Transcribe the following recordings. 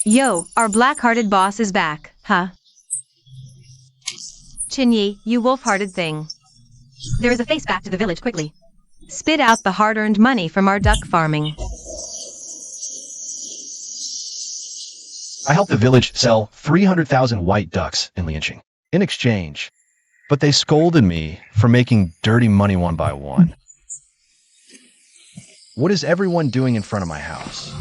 Yo, our black-hearted boss is back, huh? Chinyi, you wolf-hearted thing. There is a face back to the village quickly. Spit out the hard-earned money from our duck farming. I helped the village sell 300,000 white ducks in Lianqing in exchange, but they scolded me for making dirty money one by one. What is everyone doing in front of my house?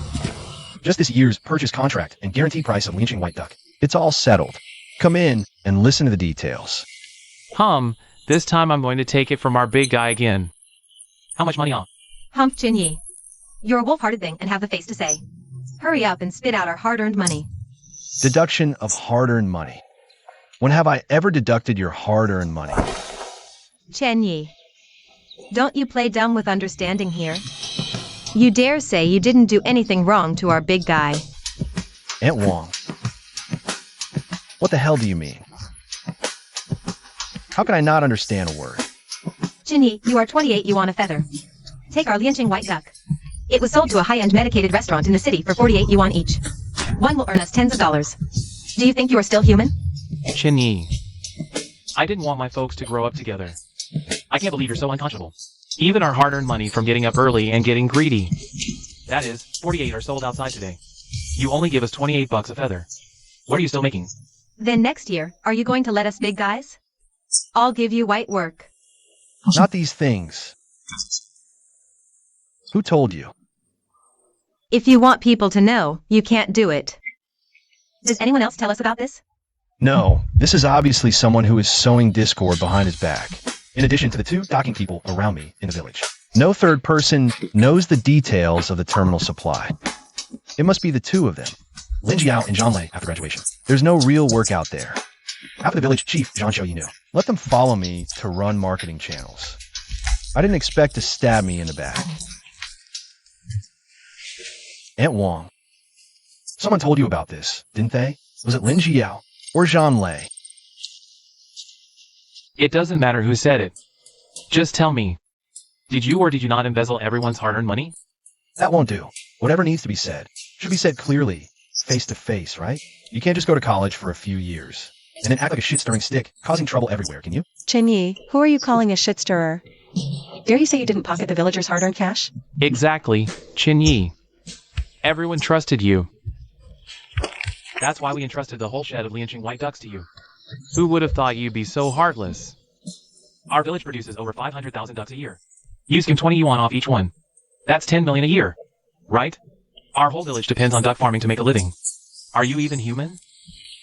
Just this year's purchase contract and guarantee price of Lianqing white duck. It's all settled. Come in and listen to the details. This time I'm going to take it from our big guy again. How much money on? Humph, Chinyi. You're a wolf-hearted thing and have the face to say. Hurry up and spit out our hard-earned money. Deduction of hard-earned money. When have I ever deducted your hard-earned money? Chinyi. Don't you play dumb with understanding here? You dare say you didn't do anything wrong to our big guy. Aunt Wong. What the hell do you mean? How can I not understand a word? Chinyi, you are 28 yuan a feather. Take our Lianqing white duck. It was sold to a high-end medicated restaurant in the city for 48 yuan each. One will earn us tens of dollars. Do you think you are still human? Chinyi. I didn't want my folks to grow up together. I can't believe you're so unconscionable. Even our hard-earned money from getting up early and getting greedy. That is, 48 are sold outside today. You only give us 28 bucks a feather. What are you still making? Then next year, are you going to let us big guys? I'll give you white work. Not these things. Who told you? If you want people to know, you can't do it. Does anyone else tell us about this? No, this is obviously someone who is sowing discord behind his back, in addition to the two docking people around me in the village. No third person knows the details of the terminal supply. It must be the two of them, Lin Jiao and Zhang Lei after graduation. There's no real work out there. After the village chief, Zhang Xiu knew. Let them follow me to run marketing channels. I didn't expect to stab me in the back. Aunt Wong. Someone told you about this, didn't they? Was it Lin Jiao or Zhang Lei? It doesn't matter who said it. Just tell me. Did you or did you not embezzle everyone's hard-earned money? That won't do. Whatever needs to be said should be said clearly, face to face, right? You can't just go to college for a few years and then act like a shit-stirring stick, causing trouble everywhere, can you? Chinyi, who are you calling a shit stirrer? Dare you say you didn't pocket the villagers' hard-earned cash? Exactly, Chinyi. Everyone trusted you. That's why we entrusted the whole shed of Lianqing white ducks to you. Who would have thought you'd be so heartless? Our village produces over 500,000 ducks a year. You skim 20 yuan off each one. That's 10 million a year, right? Our whole village depends on duck farming to make a living. Are you even human?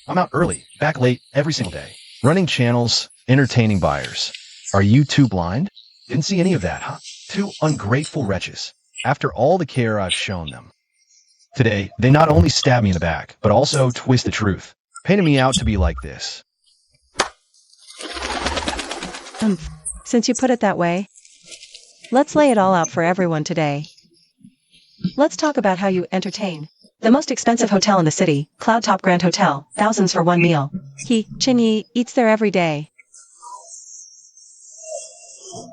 I'm out early, back late, every single day. Running channels, entertaining buyers. Are you two blind? Didn't see any of that, huh? Two ungrateful wretches. After all the care I've shown them. Today, they not only stab me in the back, but also twist the truth, painting me out to be like this. Since you put it that way, let's lay it all out for everyone today. Let's talk about how you entertain. The most expensive hotel in the city, Cloud Top Grand Hotel, thousands for one meal. Chinyi, eats there every day.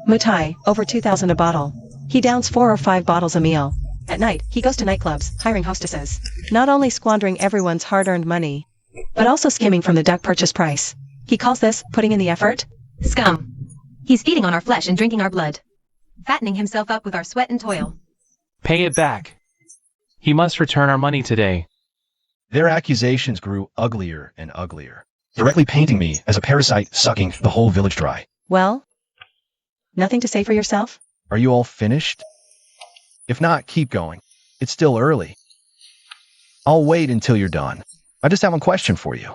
Mutai, over 2,000 a bottle. He downs 4 or 5 bottles a meal. At night, he goes to nightclubs, hiring hostesses. Not only squandering everyone's hard-earned money, but also skimming from the duck purchase price. He calls this putting in the effort. Scum. He's feeding on our flesh and drinking our blood. Fattening himself up with our sweat and toil. Pay it back. He must return our money today. Their accusations grew uglier and uglier, directly painting me as a parasite sucking the whole village dry. Well, nothing to say for yourself? Are you all finished? If not, keep going. It's still early. I'll wait until you're done. I just have one question for you.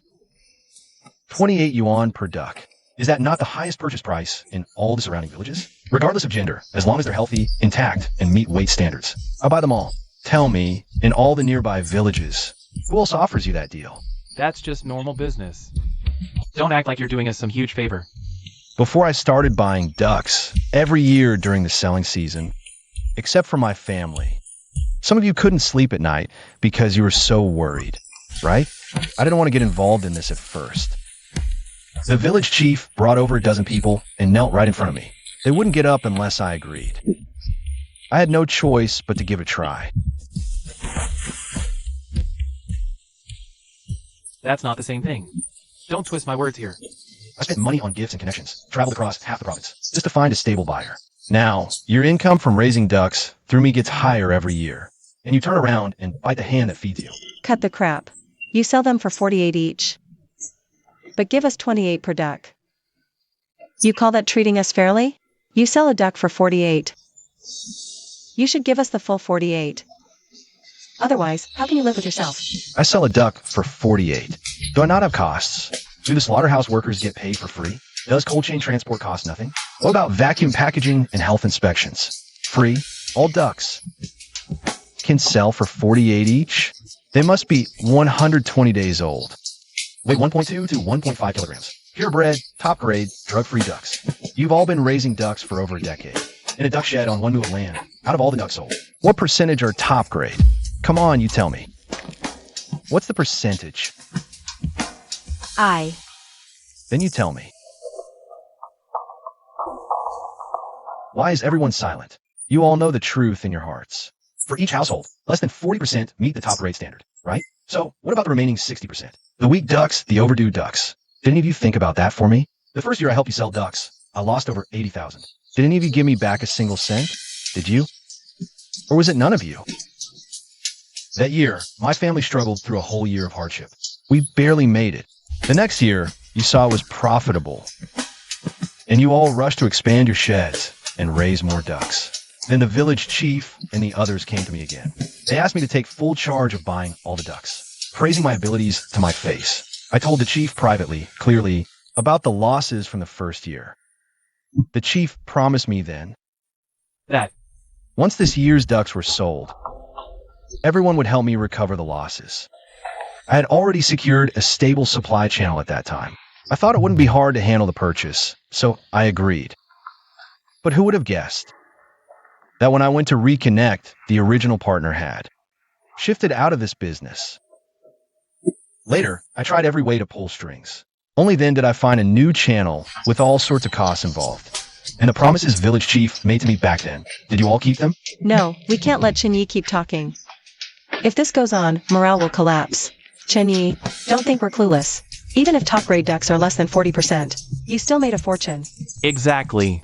28 yuan per duck. Is that not the highest purchase price in all the surrounding villages? Regardless of gender, as long as they're healthy, intact, and meet weight standards. I'll buy them all. Tell me, in all the nearby villages, who else offers you that deal? That's just normal business. Don't act like you're doing us some huge favor. Before I started buying ducks, every year during the selling season, except for my family, some of you couldn't sleep at night because you were so worried, right? I didn't want to get involved in this at first. The village chief brought over a dozen people and knelt right in front of me. They wouldn't get up unless I agreed. I had no choice but to give it a try. That's not the same thing. Don't twist my words here. I spent money on gifts and connections, traveled across half the province, just to find a stable buyer. Now, your income from raising ducks through me gets higher every year, and you turn around and bite the hand that feeds you. Cut the crap. You sell them for 48 each. But give us 28 per duck. You call that treating us fairly? You sell a duck for 48. You should give us the full 48. Otherwise, how can you live with yourself? I sell a duck for 48. Do I not have costs? Do the slaughterhouse workers get paid for free? Does cold chain transport cost nothing? What about vacuum packaging and health inspections? Free? All ducks can sell for 48 each? They must be 120 days old. Weigh 1.2 to 1.5 kilograms. Purebred, top grade, drug-free ducks. You've all been raising ducks for over a decade. In a duck shed on one mule of land, out of all the ducks sold. What percentage are top grade? Come on, you tell me. What's the percentage? Then you tell me. Why is everyone silent? You all know the truth in your hearts. For each household, less than 40% meet the top grade standard, right? So, what about the remaining 60%? The weak ducks, the overdue ducks. Did any of you think about that for me? The first year I helped you sell ducks, I lost over 80,000. Did any of you give me back a single cent? Did you? Or was it none of you? That year, my family struggled through a whole year of hardship. We barely made it. The next year, you saw it was profitable. And you all rushed to expand your sheds and raise more ducks. Then the village chief and the others came to me again. They asked me to take full charge of buying all the ducks, praising my abilities to my face. I told the chief privately, clearly, about the losses from the first year. The chief promised me then That. once this year's ducks were sold, everyone would help me recover the losses. I had already secured a stable supply channel at that time. I thought it wouldn't be hard to handle the purchase, so I agreed. But who would have guessed that when I went to reconnect, the original partner had shifted out of this business. Later, I tried every way to pull strings. Only then did I find a new channel with all sorts of costs involved. And the promises village chief made to me back then, did you all keep them? No, we can't let Chinyi keep talking. If this goes on, morale will collapse. Chinyi, don't think we're clueless. Even if top grade ducks are less than 40%, you still made a fortune. Exactly.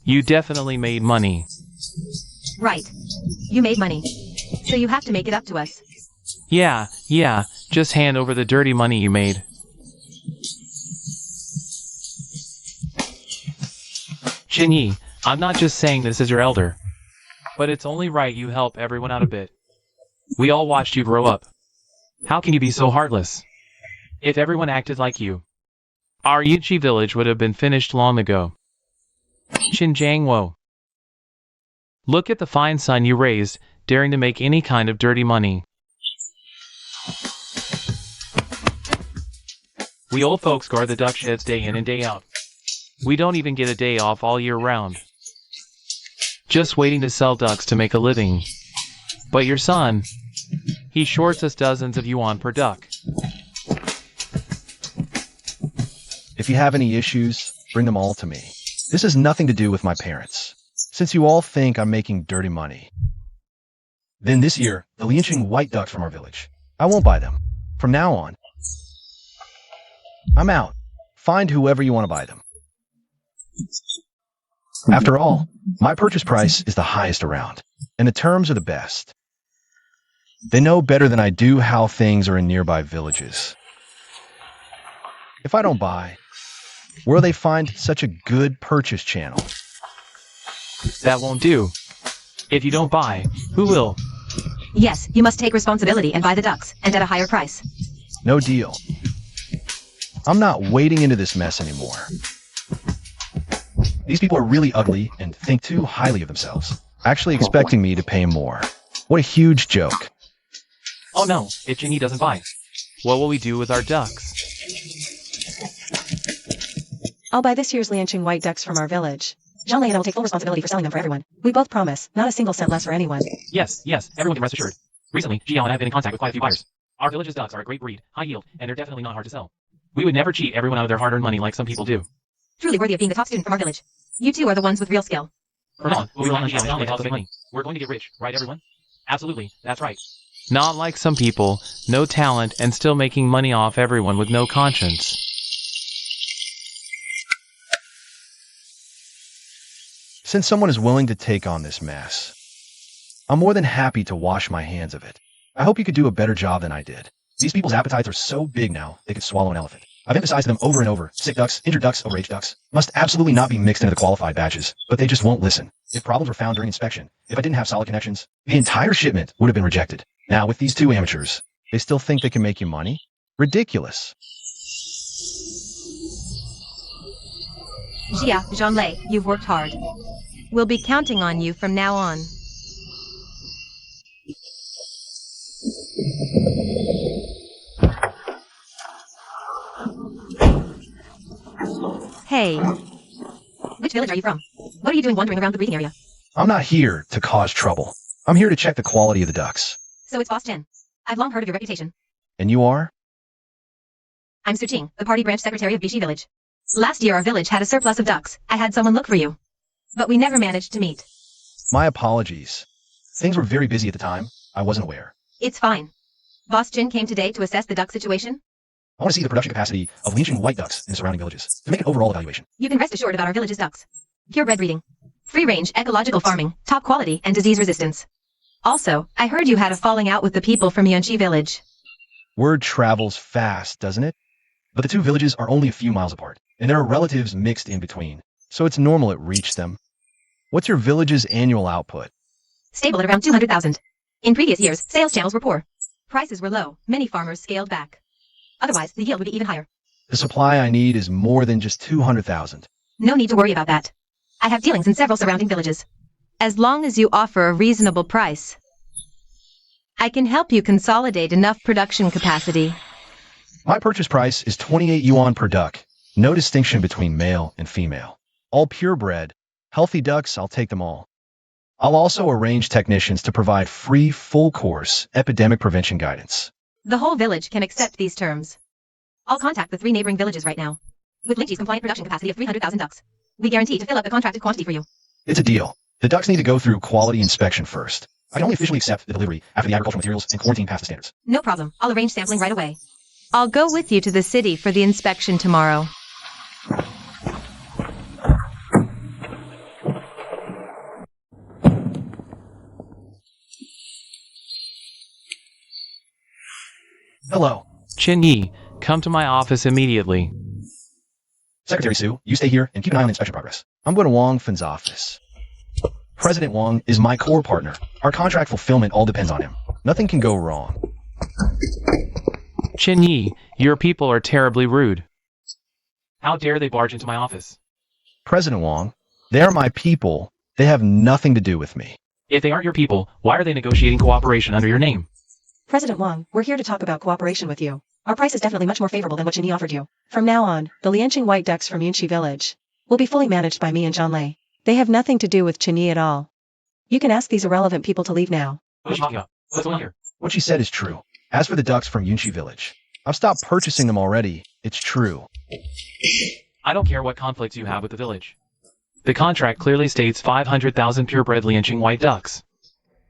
You definitely made money. Right. You made money. So you have to make it up to us. Yeah, just hand over the dirty money you made. Chinyi, I'm not just saying this as your elder. But it's only right you help everyone out a bit. We all watched you grow up. How can you be so heartless? If everyone acted like you, our Yuchi village would have been finished long ago. Xinjiangwo. Look at the fine son you raised, daring to make any kind of dirty money. We old folks guard the duck sheds day in and day out. We don't even get a day off all year round. Just waiting to sell ducks to make a living. But your son, he shorts us dozens of yuan per duck. If you have any issues, bring them all to me. This has nothing to do with my parents. Since you all think I'm making dirty money. Then this year, the Lianqing white ducks from our village. I won't buy them. From now on, I'm out. Find whoever you want to buy them. After all, my purchase price is the highest around, and the terms are the best. They know better than I do how things are in nearby villages. If I don't buy, where will they find such a good purchase channel? That won't do. If you don't buy, who will? Yes, you must take responsibility and buy the ducks, and at a higher price. No deal. I'm not wading into this mess anymore. These people are really ugly and think too highly of themselves, actually expecting me to pay more. What a huge joke. Oh no, if Jingy doesn't buy, what will we do with our ducks? I'll buy this year's Lianqing white ducks from our village. Zhang Lei and I will take full responsibility for selling them for everyone. We both promise, not a single cent less for anyone. Yes, everyone can rest assured. Recently, Jiao and I have been in contact with quite a few buyers. Our village's ducks are a great breed, high yield, and they're definitely not hard to sell. We would never cheat everyone out of their hard-earned money like some people do. Truly worthy of being the top student from our village. You two are the ones with real skill. From now on, we'll rely on Jiao and Zhang Lei to help us make money. We're going to get rich, right everyone? Absolutely, that's right. Not like some people, no talent and still making money off everyone with no conscience. Since someone is willing to take on this mess, I'm more than happy to wash my hands of it. I hope you could do a better job than I did. These people's appetites are so big now, they could swallow an elephant. I've emphasized to them over and over, sick ducks, injured ducks, overaged ducks must absolutely not be mixed into the qualified batches, but they just won't listen. If problems were found during inspection, if I didn't have solid connections, the entire shipment would have been rejected. Now, with these two amateurs, they still think they can make you money? Ridiculous. Jia, Zhonglei, you've worked hard. We'll be counting on you from now on. Hey. Which village are you from? What are you doing wandering around the breeding area? I'm not here to cause trouble. I'm here to check the quality of the ducks. So it's Boss Chen. I've long heard of your reputation. And you are? I'm Su Qing, the party branch secretary of Bishi Village. Last year our village had a surplus of ducks. I had someone look for you. But we never managed to meet. My apologies. Things were very busy at the time. I wasn't aware. It's fine. Boss Chen came today to assess the duck situation. I want to see the production capacity of Lianqing white ducks in the surrounding villages to make an overall evaluation. You can rest assured about our village's ducks. Purebred breeding. Free-range, ecological farming, top quality, and disease resistance. Also, I heard you had a falling out with the people from Yunqi village. Word travels fast, doesn't it? But the two villages are only a few miles apart, and there are relatives mixed in between, so it's normal it reached them. What's your village's annual output? Stable at around 200,000. In previous years, sales channels were poor. Prices were low, many farmers scaled back. Otherwise, the yield would be even higher. The supply I need is more than just 200,000. No need to worry about that. I have dealings in several surrounding villages. As long as you offer a reasonable price, I can help you consolidate enough production capacity. My purchase price is 28 yuan per duck. No distinction between male and female. All purebred. Healthy ducks, I'll take them all. I'll also arrange technicians to provide free, full-course epidemic prevention guidance. The whole village can accept these terms. I'll contact the 3 neighboring villages right now. With Lingji's compliant production capacity of 300,000 ducks, we guarantee to fill up the contracted quantity for you. It's a deal. The ducks need to go through quality inspection first. I can only officially accept the delivery after the agricultural materials and quarantine pass the standards. No problem. I'll arrange sampling right away. I'll go with you to the city for the inspection tomorrow. Hello. Qin Yi, come to my office immediately. Secretary Su, you stay here and keep an eye on inspection progress. I'm going to Wang Fen's office. President Wang is my core partner. Our contract fulfillment all depends on him. Nothing can go wrong. Qin Yi, your people are terribly rude. How dare they barge into my office? President Wang, they are my people. They have nothing to do with me. If they aren't your people, why are they negotiating cooperation under your name? President Wang, we're here to talk about cooperation with you. Our price is definitely much more favorable than what Chinyi offered you. From now on, the Lianqing white ducks from Yunqi village will be fully managed by me and Zhonglei. They have nothing to do with Chinyi at all. You can ask these irrelevant people to leave now. What's going on here? What she said is true. As for the ducks from Yunqi village, I've stopped purchasing them already. It's true. I don't care what conflicts you have with the village. The contract clearly states 500,000 purebred Lianqing white ducks.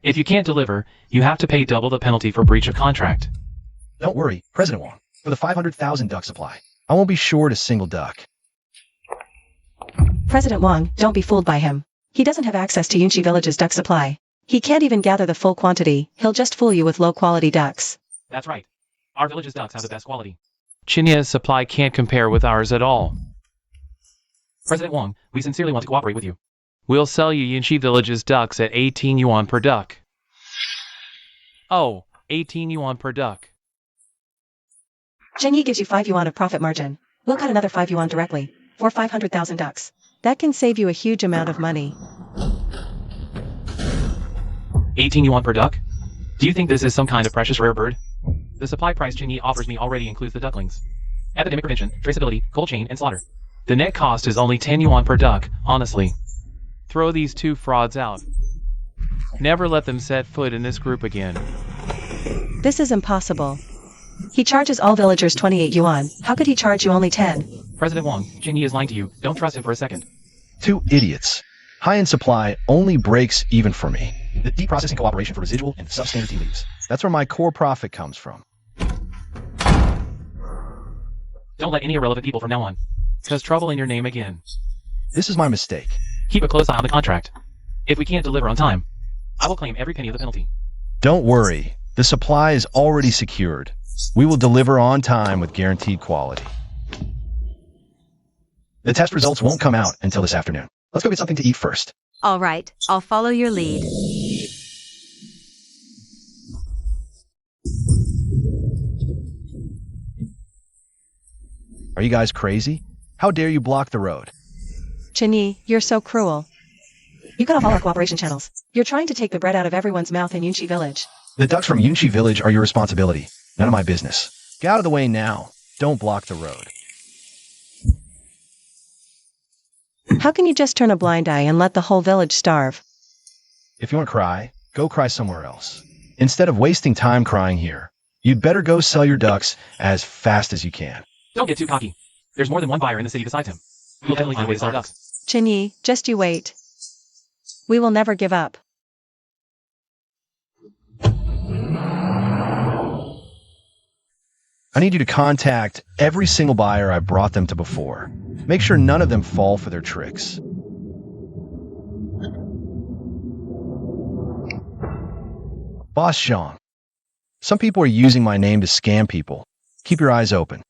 If you can't deliver, you have to pay double the penalty for breach of contract. Don't worry, President Wang. For the 500,000 duck supply, I won't be short a single duck. President Wang, don't be fooled by him. He doesn't have access to Yunqi village's duck supply. He can't even gather the full quantity. He'll just fool you with low-quality ducks. That's right. Our village's ducks have the best quality. Chinya's supply can't compare with ours at all. President Wang, we sincerely want to cooperate with you. We'll sell you Yunqi village's ducks at 18 yuan per duck. Oh, 18 yuan per duck. Chinyi gives you 5 yuan of profit margin. We'll cut another 5 yuan directly, for 500,000 ducks. That can save you a huge amount of money. 18 yuan per duck? Do you think this is some kind of precious rare bird? The supply price Chinyi offers me already includes the ducklings. Epidemic prevention, traceability, cold chain, and slaughter. The net cost is only 10 yuan per duck, honestly. Throw these 2 frauds out. Never let them set foot in this group again. This is impossible. He charges all villagers 28 yuan. How could he charge you only 10? President Wang, Chinyi is lying to you. Don't trust him for a second. 2 idiots. High-end supply only breaks even for me. The deep processing cooperation for residual and substandard tea leaves. That's where my core profit comes from. Don't let any irrelevant people from now on cause trouble in your name again. This is my mistake. Keep a close eye on the contract. If we can't deliver on time, I will claim every penny of the penalty. Don't worry. The supply is already secured. We will deliver on time with guaranteed quality. The test results won't come out until this afternoon. Let's go get something to eat first. All right, I'll follow your lead. Are you guys crazy? How dare you block the road? Chinyi, you're so cruel. You cut off all our cooperation channels. You're trying to take the bread out of everyone's mouth in Yunchi village. The ducks from Yunchi village are your responsibility. None of my business. Get out of the way now. Don't block the road. How can you just turn a blind eye and let the whole village starve? If you want to cry, go cry somewhere else. Instead of wasting time crying here, you'd better go sell your ducks as fast as you can. Don't get too cocky. There's more than one buyer in the city besides him. We'll definitely find a way to sell ducks. Chinyi, just you wait. We will never give up. I need you to contact every single buyer I brought them to before. Make sure none of them fall for their tricks. Boss Zhang. Some people are using my name to scam people. Keep your eyes open.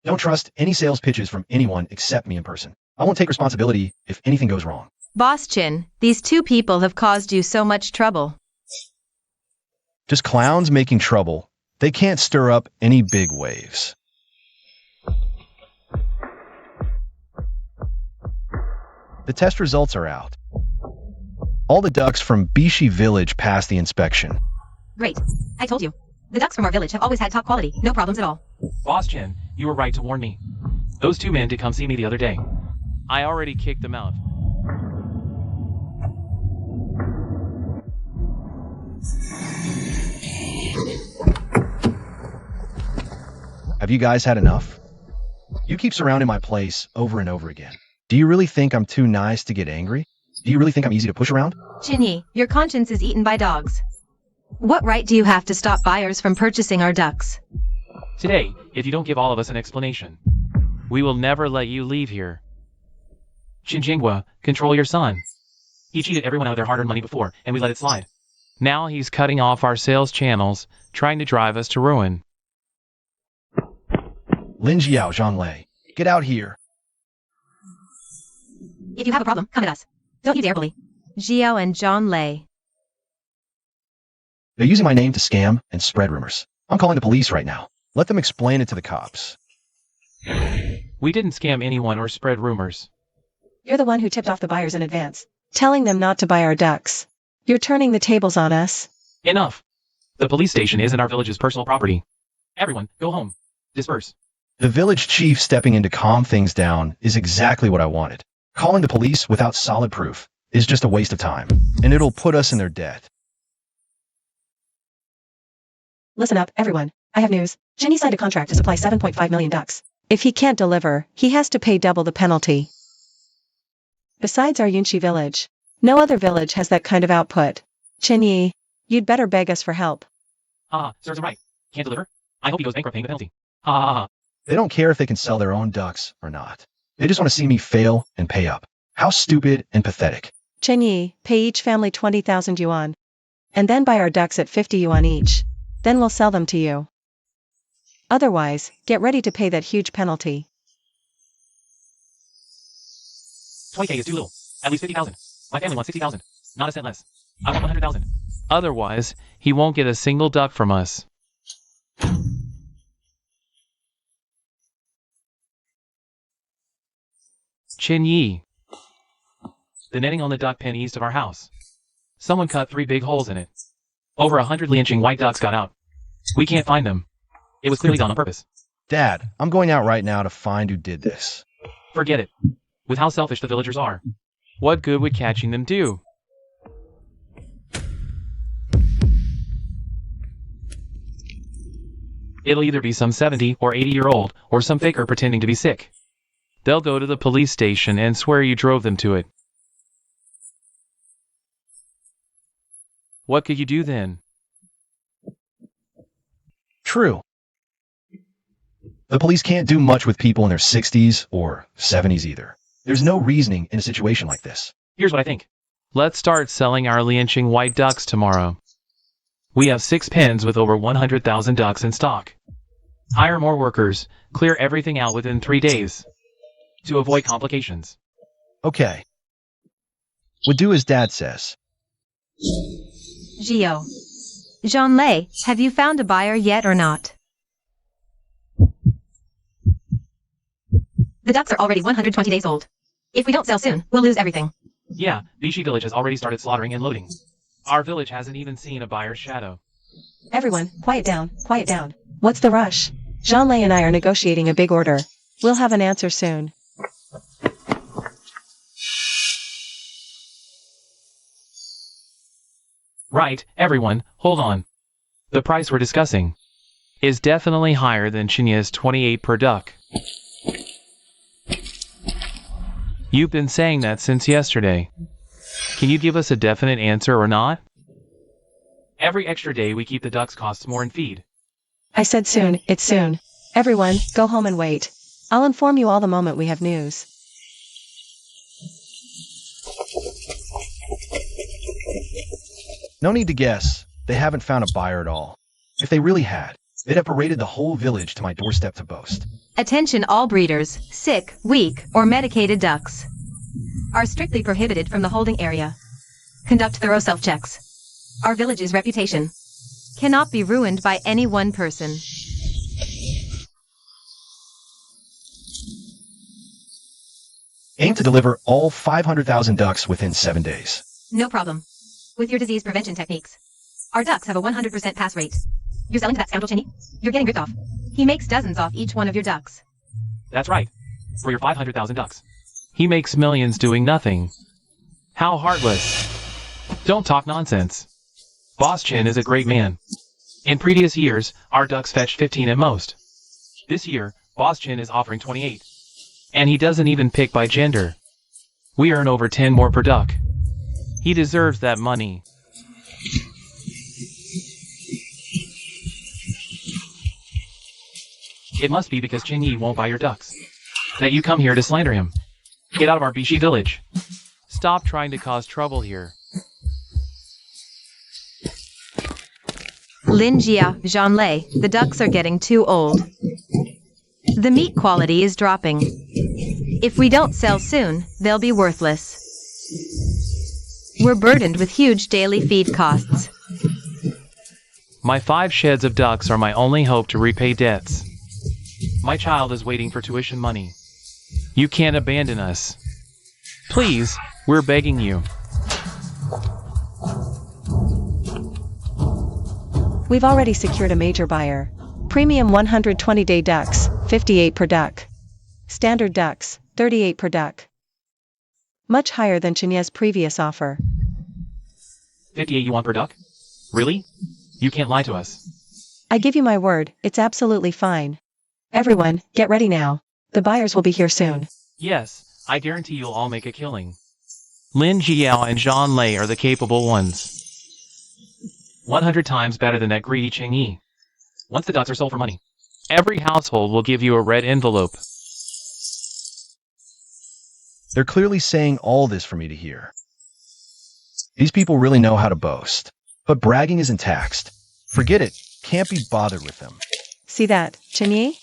Don't trust any sales pitches from anyone except me in person. I won't take responsibility if anything goes wrong. Boss Chin, these two people have caused you so much trouble. Just clowns making trouble. They can't stir up any big waves. The test results are out. All the ducks from Bishi village passed the inspection. Great. I told you. The ducks from our village have always had top quality. No problems at all. Boss Chen, you were right to warn me. Those two men did come see me the other day. I already kicked them out. Have you guys had enough? You keep surrounding my place over and over again. Do you really think I'm too nice to get angry? Do you really think I'm easy to push around? Chinyi, your conscience is eaten by dogs. What right do you have to stop buyers from purchasing our ducks? Today, if you don't give all of us an explanation, we will never let you leave here. Xinjiangua, control your son. He cheated everyone out of their hard-earned money before, and we let it slide. Now he's cutting off our sales channels, trying to drive us to ruin. Lin Jiao Zhonglei, get out here. If you have a problem, come at us. Don't you dare bully. Jiao and John Lei. They're using my name to scam and spread rumors. I'm calling the police right now. Let them explain it to the cops. We didn't scam anyone or spread rumors. You're the one who tipped off the buyers in advance, telling them not to buy our ducks. You're turning the tables on us. Enough. The police station isn't our village's personal property. Everyone, go home. Disperse. The village chief stepping in to calm things down is exactly what I wanted. Calling the police without solid proof is just a waste of time, and it'll put us in their debt. Listen up, everyone. I have news. Jinny signed a contract to supply 7.5 million ducks. If he can't deliver, he has to pay double the penalty. Besides our Yunchi village, no other village has that kind of output. Chinyi, you'd better beg us for help. Sirs are right. Can't deliver? I hope he goes bankrupt paying the penalty. Ha. They don't care if they can sell their own ducks or not. They just want to see me fail and pay up. How stupid and pathetic. Chinyi, pay each family 20,000 yuan. And then buy our ducks at 50 yuan each. Then we'll sell them to you. Otherwise, get ready to pay that huge penalty. 20K is too little. At least 50,000. My family wants 60,000. Not a cent less. I want 100,000. Otherwise, he won't get a single duck from us. Chinyi. The netting on the duck pen east of our house. Someone cut 3 big holes in it. Over 100 Lianqing white ducks got out. We can't find them. It was clearly done on purpose. Dad, I'm going out right now to find who did this. Forget it. With how selfish the villagers are. What good would catching them do? It'll either be some 70 or 80-year-old, or some faker pretending to be sick. They'll go to the police station and swear you drove them to it. What could you do then? True. The police can't do much with people in their 60s or 70s either. There's no reasoning in a situation like this. Here's what I think. Let's start selling our lynching white ducks tomorrow. We have 6 pens with over 100,000 ducks in stock. Hire more workers, clear everything out within 3 days. To avoid complications. Okay. We'll do as Dad says. Gio. Jean-Lay, have you found a buyer yet or not? The ducks are already 120 days old. If we don't sell soon, we'll lose everything. Yeah, Vichy Village has already started slaughtering and loading. Our village hasn't even seen a buyer's shadow. Everyone, quiet down, quiet down. What's the rush? Jean-Lay and I are negotiating a big order. We'll have an answer soon. Right, everyone, hold on. The price we're discussing is definitely higher than Chinya's 28 per duck. You've been saying that since yesterday. Can you give us a definite answer or not? Every extra day we keep the ducks costs more in feed. I said soon, it's soon. Everyone, go home and wait. I'll inform you all the moment we have news. No need to guess. They haven't found a buyer at all. If they really had, they'd have paraded the whole village to my doorstep to boast. Attention all breeders, sick, weak, or medicated ducks. Are strictly prohibited from the holding area. Conduct thorough self-checks. Our village's reputation cannot be ruined by any one person. Aim to deliver all 500,000 ducks within 7 days. No problem. With your disease prevention techniques, our ducks have a 100% pass rate. You're selling to that scoundrel Chinny? You're getting ripped off. He makes dozens off each one of your ducks. That's right. For your 500,000 ducks. He makes millions doing nothing. How heartless. Don't talk nonsense. Boss Chin is a great man. In previous years, our ducks fetched 15 at most. This year, Boss Chin is offering 28. And he doesn't even pick by gender. We earn over 10 more per duck. He deserves that money. It must be because Chin Yi won't buy your ducks that you come here to slander him. Get out of our Bishi village. Stop trying to cause trouble here. Lin Jia, Jean-Lay, the ducks are getting too old. The meat quality is dropping. If we don't sell soon, they'll be worthless. We're burdened with huge daily feed costs. My 5 sheds of ducks are my only hope to repay debts. My child is waiting for tuition money. You can't abandon us. Please, we're begging you. We've already secured a major buyer. Premium 120-day ducks, 58 per duck. Standard ducks, 38 per duck. Much higher than Chinya's previous offer. 58 you want per duck? Really? You can't lie to us. I give you my word, it's absolutely fine. Everyone, get ready now. The buyers will be here soon. Yes, I guarantee you'll all make a killing. Lin Jiao and Zhang Lei are the capable ones. 100 times better than that greedy Cheng Yi. Once the ducks are sold for money, every household will give you a red envelope. They're clearly saying all this for me to hear. These people really know how to boast. But bragging isn't taxed. Forget it. Can't be bothered with them. See that, Chinyi?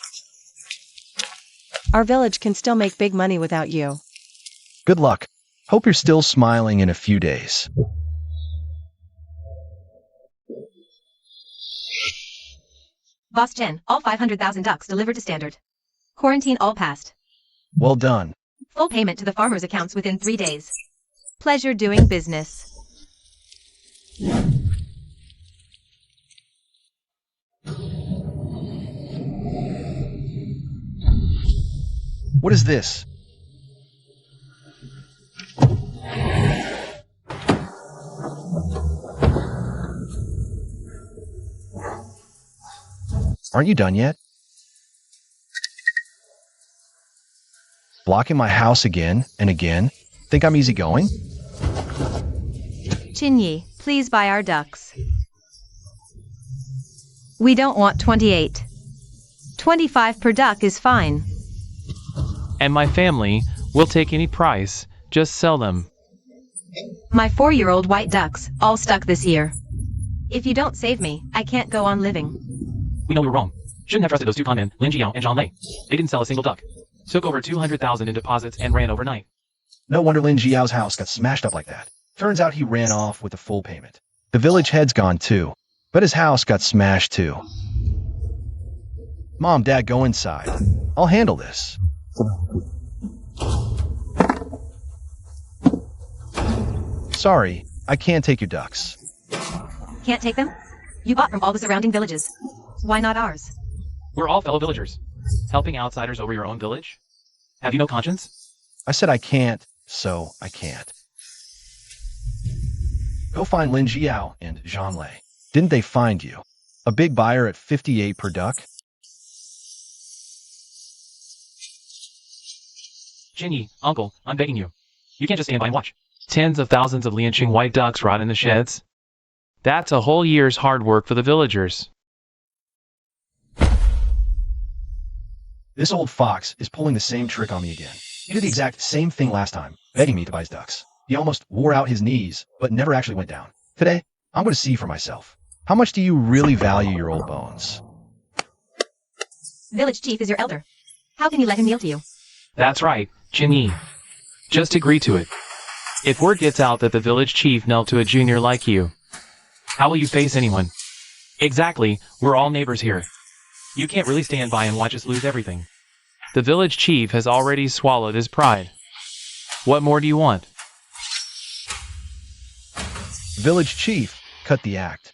Our village can still make big money without you. Good luck. Hope you're still smiling in a few days. Boss Chen, all 500,000 ducks delivered to standard. Quarantine all passed. Well done. Full payment to the farmers' accounts within 3 days. Pleasure doing business. What is this? Aren't you done yet? Blocking my house again and again? Think I'm easygoing? Chin Yi, Please buy our ducks. We don't want 28. 25 per duck is fine. And my family will take any price, just sell them. My 4-year-old white ducks, all stuck this year. If you don't save me, I can't go on living. We know we were wrong. Shouldn't have trusted those two con men, Lin Jiao and Zhang Lei. They didn't sell a single duck. Took over 200,000 in deposits and ran overnight. No wonder Lin Jiao's house got smashed up like that. Turns out he ran off with the full payment. The village head's gone too, but his house got smashed too. Mom, Dad, go inside. I'll handle this. Sorry, I can't take your ducks. Can't take them? You bought from all the surrounding villages. Why not ours? We're all fellow villagers. Helping outsiders over your own village? Have you no conscience? I said I can't, so I can't. Go find Lin Jiao and Zhang Lei. Didn't they find you? A big buyer at 58 per duck? Jinyi, uncle, I'm begging you. You can't just stand by and watch. Tens of thousands of Lianqing white ducks rot in the sheds. That's a whole year's hard work for the villagers. This old fox is pulling the same trick on me again. He did the exact same thing last time, begging me to buy his ducks. He almost wore out his knees, but never actually went down. Today, I'm going to see for myself. How much do you really value your old bones? Village chief is your elder. How can you let him kneel to you? That's right, Jinyi. Just agree to it. If word gets out that the village chief knelt to a junior like you, how will you face anyone? Exactly, we're all neighbors here. You can't really stand by and watch us lose everything. The village chief has already swallowed his pride. What more do you want? Village chief, cut the act.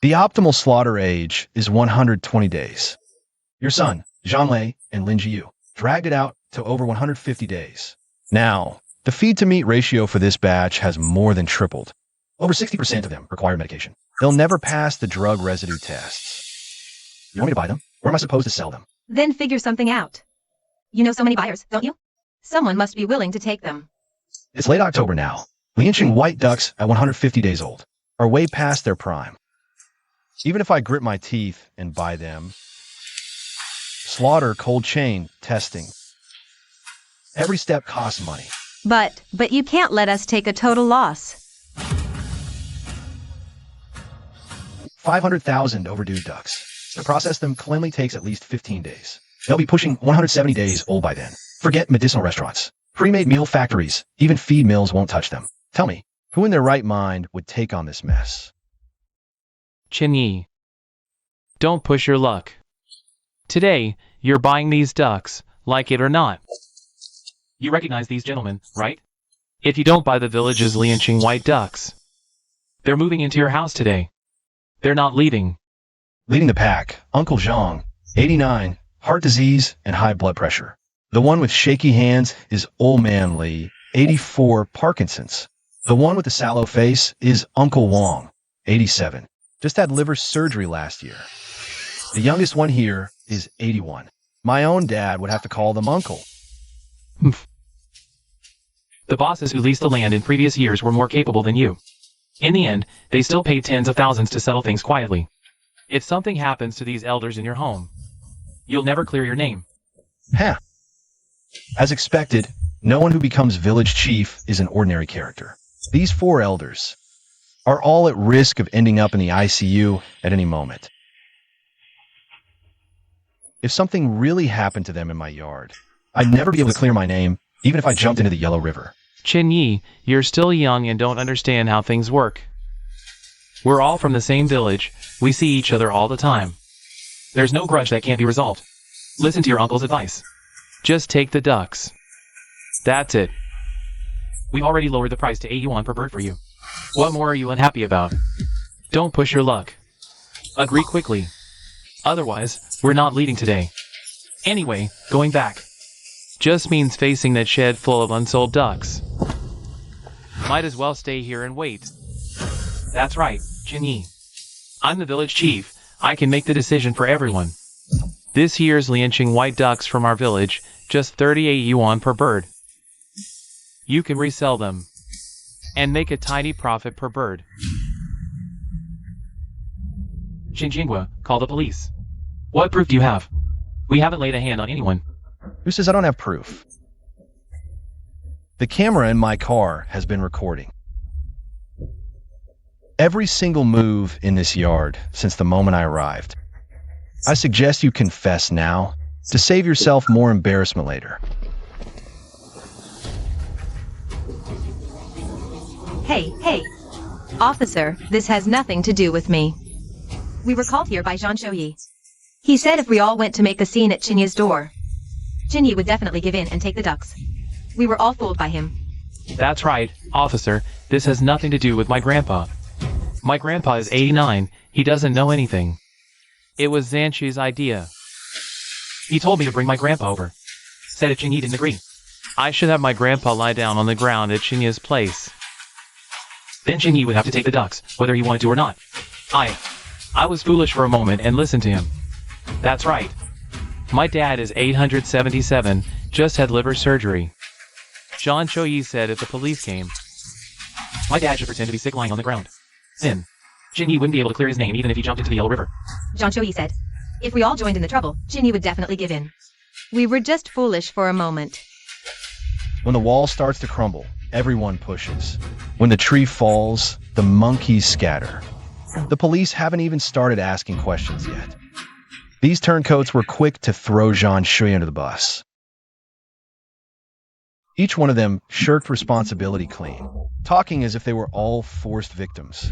The optimal slaughter age is 120 days. Your son, Zhang Lei and Lin Jiu, dragged it out to over 150 days. Now, the feed-to-meat ratio for this batch has more than tripled. Over 60% of them require medication. They'll never pass the drug residue tests. You want me to buy them? Or am I supposed to sell them? Then figure something out. You know so many buyers, don't you? Someone must be willing to take them. It's late October now. Lianqing white ducks at 150 days old are way past their prime. Even if I grit my teeth and buy them, slaughter, cold chain, testing. Every step costs money. But you can't let us take a total loss. 500,000 overdue ducks. To process them cleanly takes at least 15 days. They'll be pushing 170 days old by then. Forget medicinal restaurants. Pre-made meal factories, even feed mills won't touch them. Tell me, who in their right mind would take on this mess? Jinyi. Don't push your luck. Today, you're buying these ducks, like it or not. You recognize these gentlemen, right? If you don't buy the village's Lianqing white ducks, they're moving into your house today. They're not leaving. Leading the pack, Uncle Zhang, 89, heart disease and high blood pressure. The one with shaky hands is Old Man Li, 84, Parkinson's. The one with the sallow face is Uncle Wang, 87. Just had liver surgery last year. The youngest one here is 81. My own dad would have to call them uncle. The bosses who leased the land in previous years were more capable than you. In the end, they still paid tens of thousands to settle things quietly. If something happens to these elders in your home, you'll never clear your name. Huh. As expected, no one who becomes village chief is an ordinary character. These 4 elders are all at risk of ending up in the ICU at any moment. If something really happened to them in my yard, I'd never be able to clear my name, even if I jumped into the Yellow River. Jinyi, you're still young and don't understand how things work. We're all from the same village. We see each other all the time. There's no grudge that can't be resolved. Listen to your uncle's advice. Just take the ducks. That's it. We've already lowered the price to 80 yuan per bird for you. What more are you unhappy about? Don't push your luck. Agree quickly. Otherwise, we're not leading today. Anyway, going back just means facing that shed full of unsold ducks. Might as well stay here and wait. That's right, Jinyi. I'm the village chief. I can make the decision for everyone. This year's Lianqing white ducks from our village, just 38 yuan per bird. You can resell them. and make a tiny profit per bird. Xinjiangua, call the police. What proof do you have? We haven't laid a hand on anyone. Who says I don't have proof? The camera in my car has been recording every single move in this yard since the moment I arrived. I suggest you confess now to save yourself more embarrassment later. Hey. Officer, this has nothing to do with me. We were called here by Jean Chouyi. He said if we all went to make a scene at Chinya's door, Chinya would definitely give in and take the ducks. We were all fooled by him. That's right, officer. This has nothing to do with my grandpa. My grandpa is 89. He doesn't know anything. It was Zanchi's idea. He told me to bring my grandpa over. Said if Chinya didn't agree, I should have my grandpa lie down on the ground at Chinya's place. Then Chinya would have to take the ducks, whether he wanted to or not. I was foolish for a moment and listened to him. That's right. My dad is 877, just had liver surgery. Jean Chouyi said if the police came, my dad should pretend to be sick lying on the ground. Then, Chinya wouldn't be able to clear his name even if he jumped into the Yellow River. Jean Chouyi said, if we all joined in the trouble, Chinya would definitely give in. We were just foolish for a moment. When the wall starts to crumble, everyone pushes. When the tree falls, the monkeys scatter. The police haven't even started asking questions yet. These turncoats were quick to throw Jean Chouyi under the bus. Each one of them shirked responsibility clean, talking as if they were all forced victims.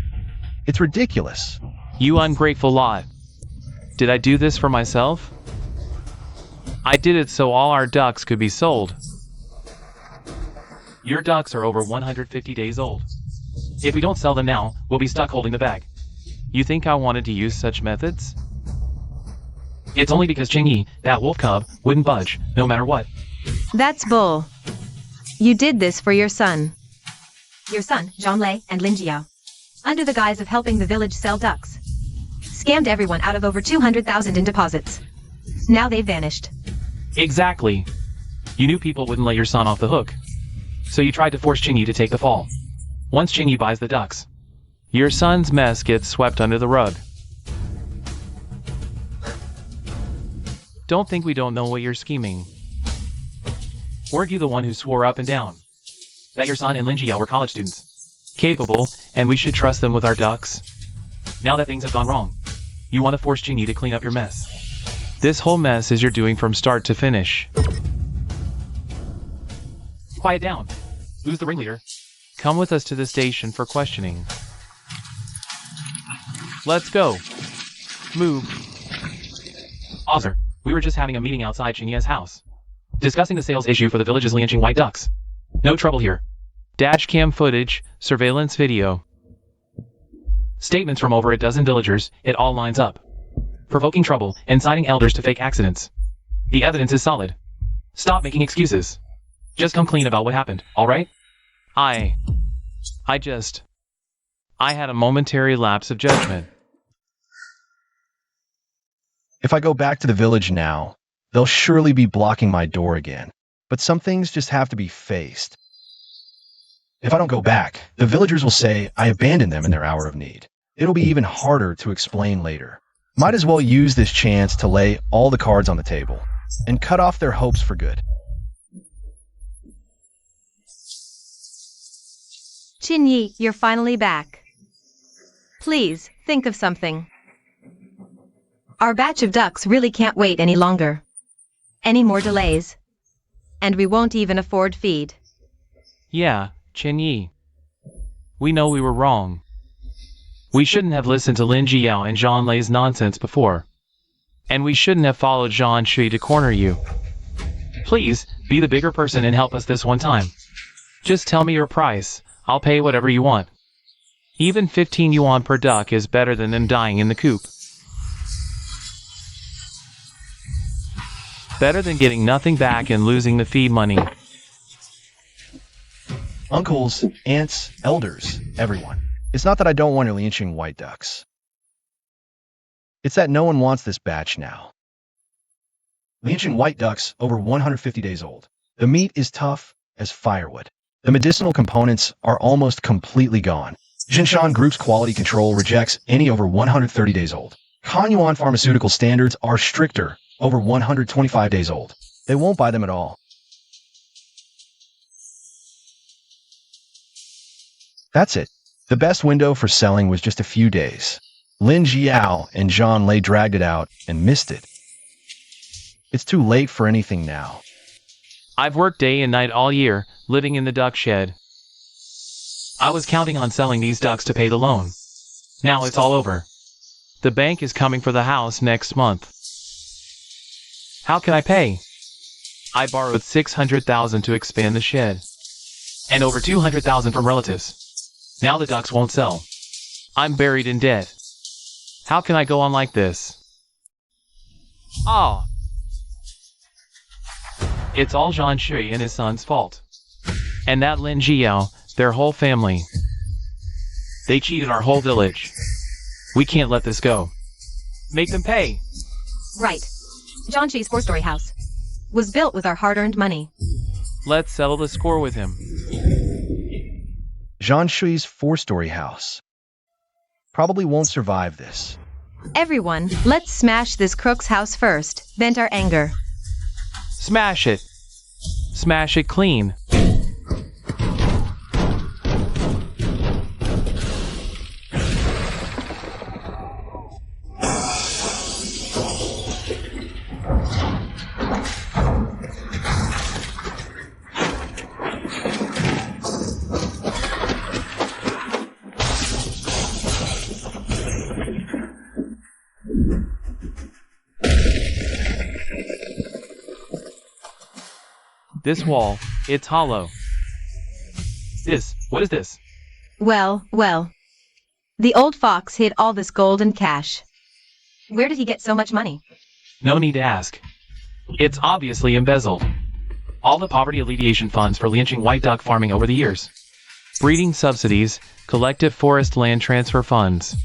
It's ridiculous. You ungrateful lot. Did I do this for myself? I did it so all our ducks could be sold. Your ducks are over 150 days old. If we don't sell them now, we'll be stuck holding the bag. You think I wanted to use such methods? It's only because Chinyi, that wolf cub, wouldn't budge, no matter what. That's bull. You did this for your son. Your son, Zhonglei, and Lin Jiao. Under the guise of helping the village sell ducks. Scammed everyone out of over 200,000 in deposits. Now they've vanished. Exactly. You knew people wouldn't let your son off the hook. So you tried to force Chinyi to take the fall. Once Chinyi buys the ducks, your son's mess gets swept under the rug. Don't think we don't know what you're scheming. Weren't you the one who swore up and down that your son and Lin Jiao were college students? Capable, and we should trust them with our ducks? Now that things have gone wrong, you want to force Chinyi to clean up your mess. This whole mess is your doing from start to finish. Quiet down. Who's the ringleader? Come with us to the station for questioning. Let's go. Move. Officer, we were just having a meeting outside Chinya's house, discussing the sales issue for the village's Lianqing white ducks. No trouble here. Dash cam footage, surveillance video. Statements from over a dozen villagers, it all lines up. Provoking trouble, inciting elders to fake accidents. The evidence is solid. Stop making excuses. Just come clean about what happened, alright? I had a momentary lapse of judgment. If I go back to the village now, they'll surely be blocking my door again. But some things just have to be faced. If I don't go back, the villagers will say I abandoned them in their hour of need. It'll be even harder to explain later. Might as well use this chance to lay all the cards on the table and cut off their hopes for good. Chinyi, you're finally back. Please, think of something. Our batch of ducks really can't wait any longer. Any more delays, and we won't even afford feed. Yeah, Chinyi. We know we were wrong. We shouldn't have listened to Lin Jiao and Zhang Lei's nonsense before. And we shouldn't have followed Zhang Shui to corner you. Please, be the bigger person and help us this one time. Just tell me your price. I'll pay whatever you want. Even 15 yuan per duck is better than them dying in the coop. Better than getting nothing back and losing the feed money. Uncles, aunts, elders, everyone. It's not that I don't want your Lianqing white ducks. It's that no one wants this batch now. Lianqing white ducks over 150 days old. The meat is tough as firewood. The medicinal components are almost completely gone. Jinshan Group's quality control rejects any over 130 days old. Kanyuan pharmaceutical standards are stricter, over 125 days old. They won't buy them at all. That's it. The best window for selling was just a few days. Lin Jiao and Zhang Lei dragged it out and missed it. It's too late for anything now. I've worked day and night all year, living in the duck shed. I was counting on selling these ducks to pay the loan. Now it's all over. The bank is coming for the house next month. How can I pay? I borrowed 600,000 to expand the shed. And over 200,000 from relatives. Now the ducks won't sell. I'm buried in debt. How can I go on like this? Ah. It's all Zhang Shui and his son's fault. And that Lin Jiao, their whole family. They cheated our whole village. We can't let this go. Make them pay. Right. John Chi's four-story house was built with our hard-earned money. Let's settle the score with him. Zhang Shui's four-story house probably won't survive this. Everyone, let's smash this crook's house first, vent our anger. Smash it. Smash it clean. This wall, it's hollow. What is this? Well. The old fox hid all this gold and cash. Where did he get so much money? No need to ask. It's obviously embezzled. All the poverty alleviation funds for Lianqing white duck farming over the years. Breeding subsidies, collective forest land transfer funds.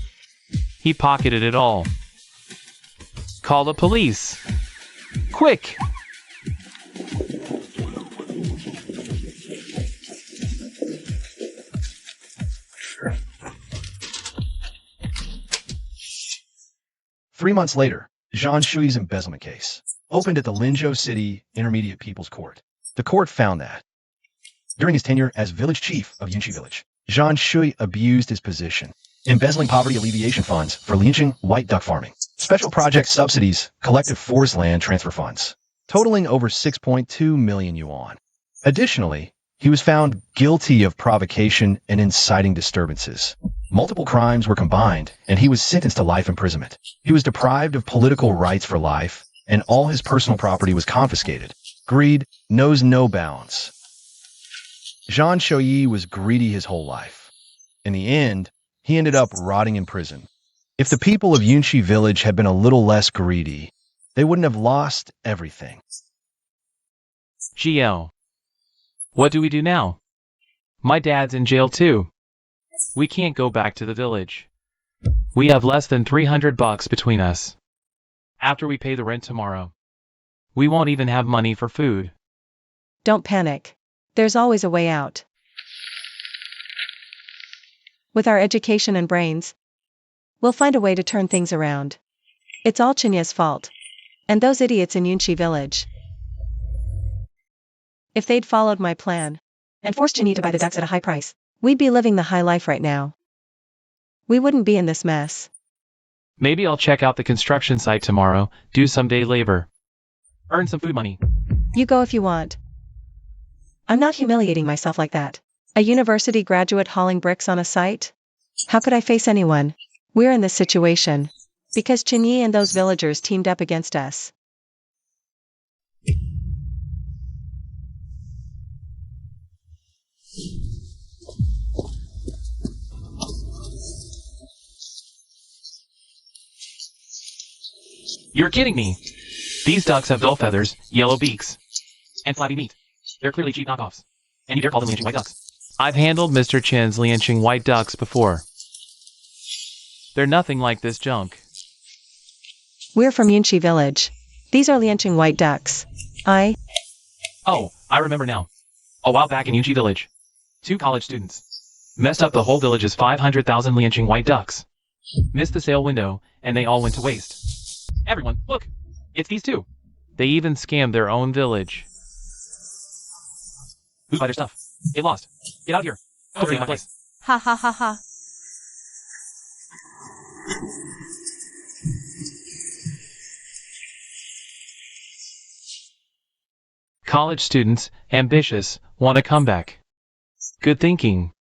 He pocketed it all. Call the police. Quick! Three months later, Zhang Shui's embezzlement case opened at the Linzhou City Intermediate People's Court. The court found that, during his tenure as village chief of Yunqi Village, Zhang Shui abused his position, embezzling poverty alleviation funds for Lianqing white duck farming, special project subsidies, collective forest land transfer funds, totaling over 6.2 million yuan. Additionally, he was found guilty of provocation and inciting disturbances. Multiple crimes were combined, and he was sentenced to life imprisonment. He was deprived of political rights for life, and all his personal property was confiscated. Greed knows no bounds. Zhang Shui was greedy his whole life. In the end, he ended up rotting in prison. If the people of Yunqi Village had been a little less greedy, they wouldn't have lost everything. GL. What do we do now? My dad's in jail too. We can't go back to the village. We have less than 300 bucks between us. After we pay the rent tomorrow, we won't even have money for food. Don't panic. There's always a way out. With our education and brains, we'll find a way to turn things around. It's all Chinya's fault. And those idiots in Yunqi Village. If they'd followed my plan, and forced Chinya to buy the ducks at a high price, we'd be living the high life right now. We wouldn't be in this mess. Maybe I'll check out the construction site tomorrow, do some day labor. Earn some food money. You go if you want. I'm not humiliating myself like that. A university graduate hauling bricks on a site? How could I face anyone? We're in this situation because Chinyi and those villagers teamed up against us. You're kidding me! These ducks have dull feathers, yellow beaks, and flabby meat. They're clearly cheap knockoffs. And you dare call them Lianqing white ducks? I've handled Mr. Chen's Lianqing white ducks before. They're nothing like this junk. We're from Yunqi Village. These are Lianqing white ducks. Oh, I remember now. A while back in Yunqi Village, 2 college students. Messed up the whole village's 500,000 Lianqing white ducks. Missed the sale window, and they all went to waste. Everyone, look! It's these 2. They even scammed their own village. Who's buy their stuff? Get lost. Get out of here. Go stay in my place. Ha ha ha ha. College students, ambitious, want a comeback. Good thinking.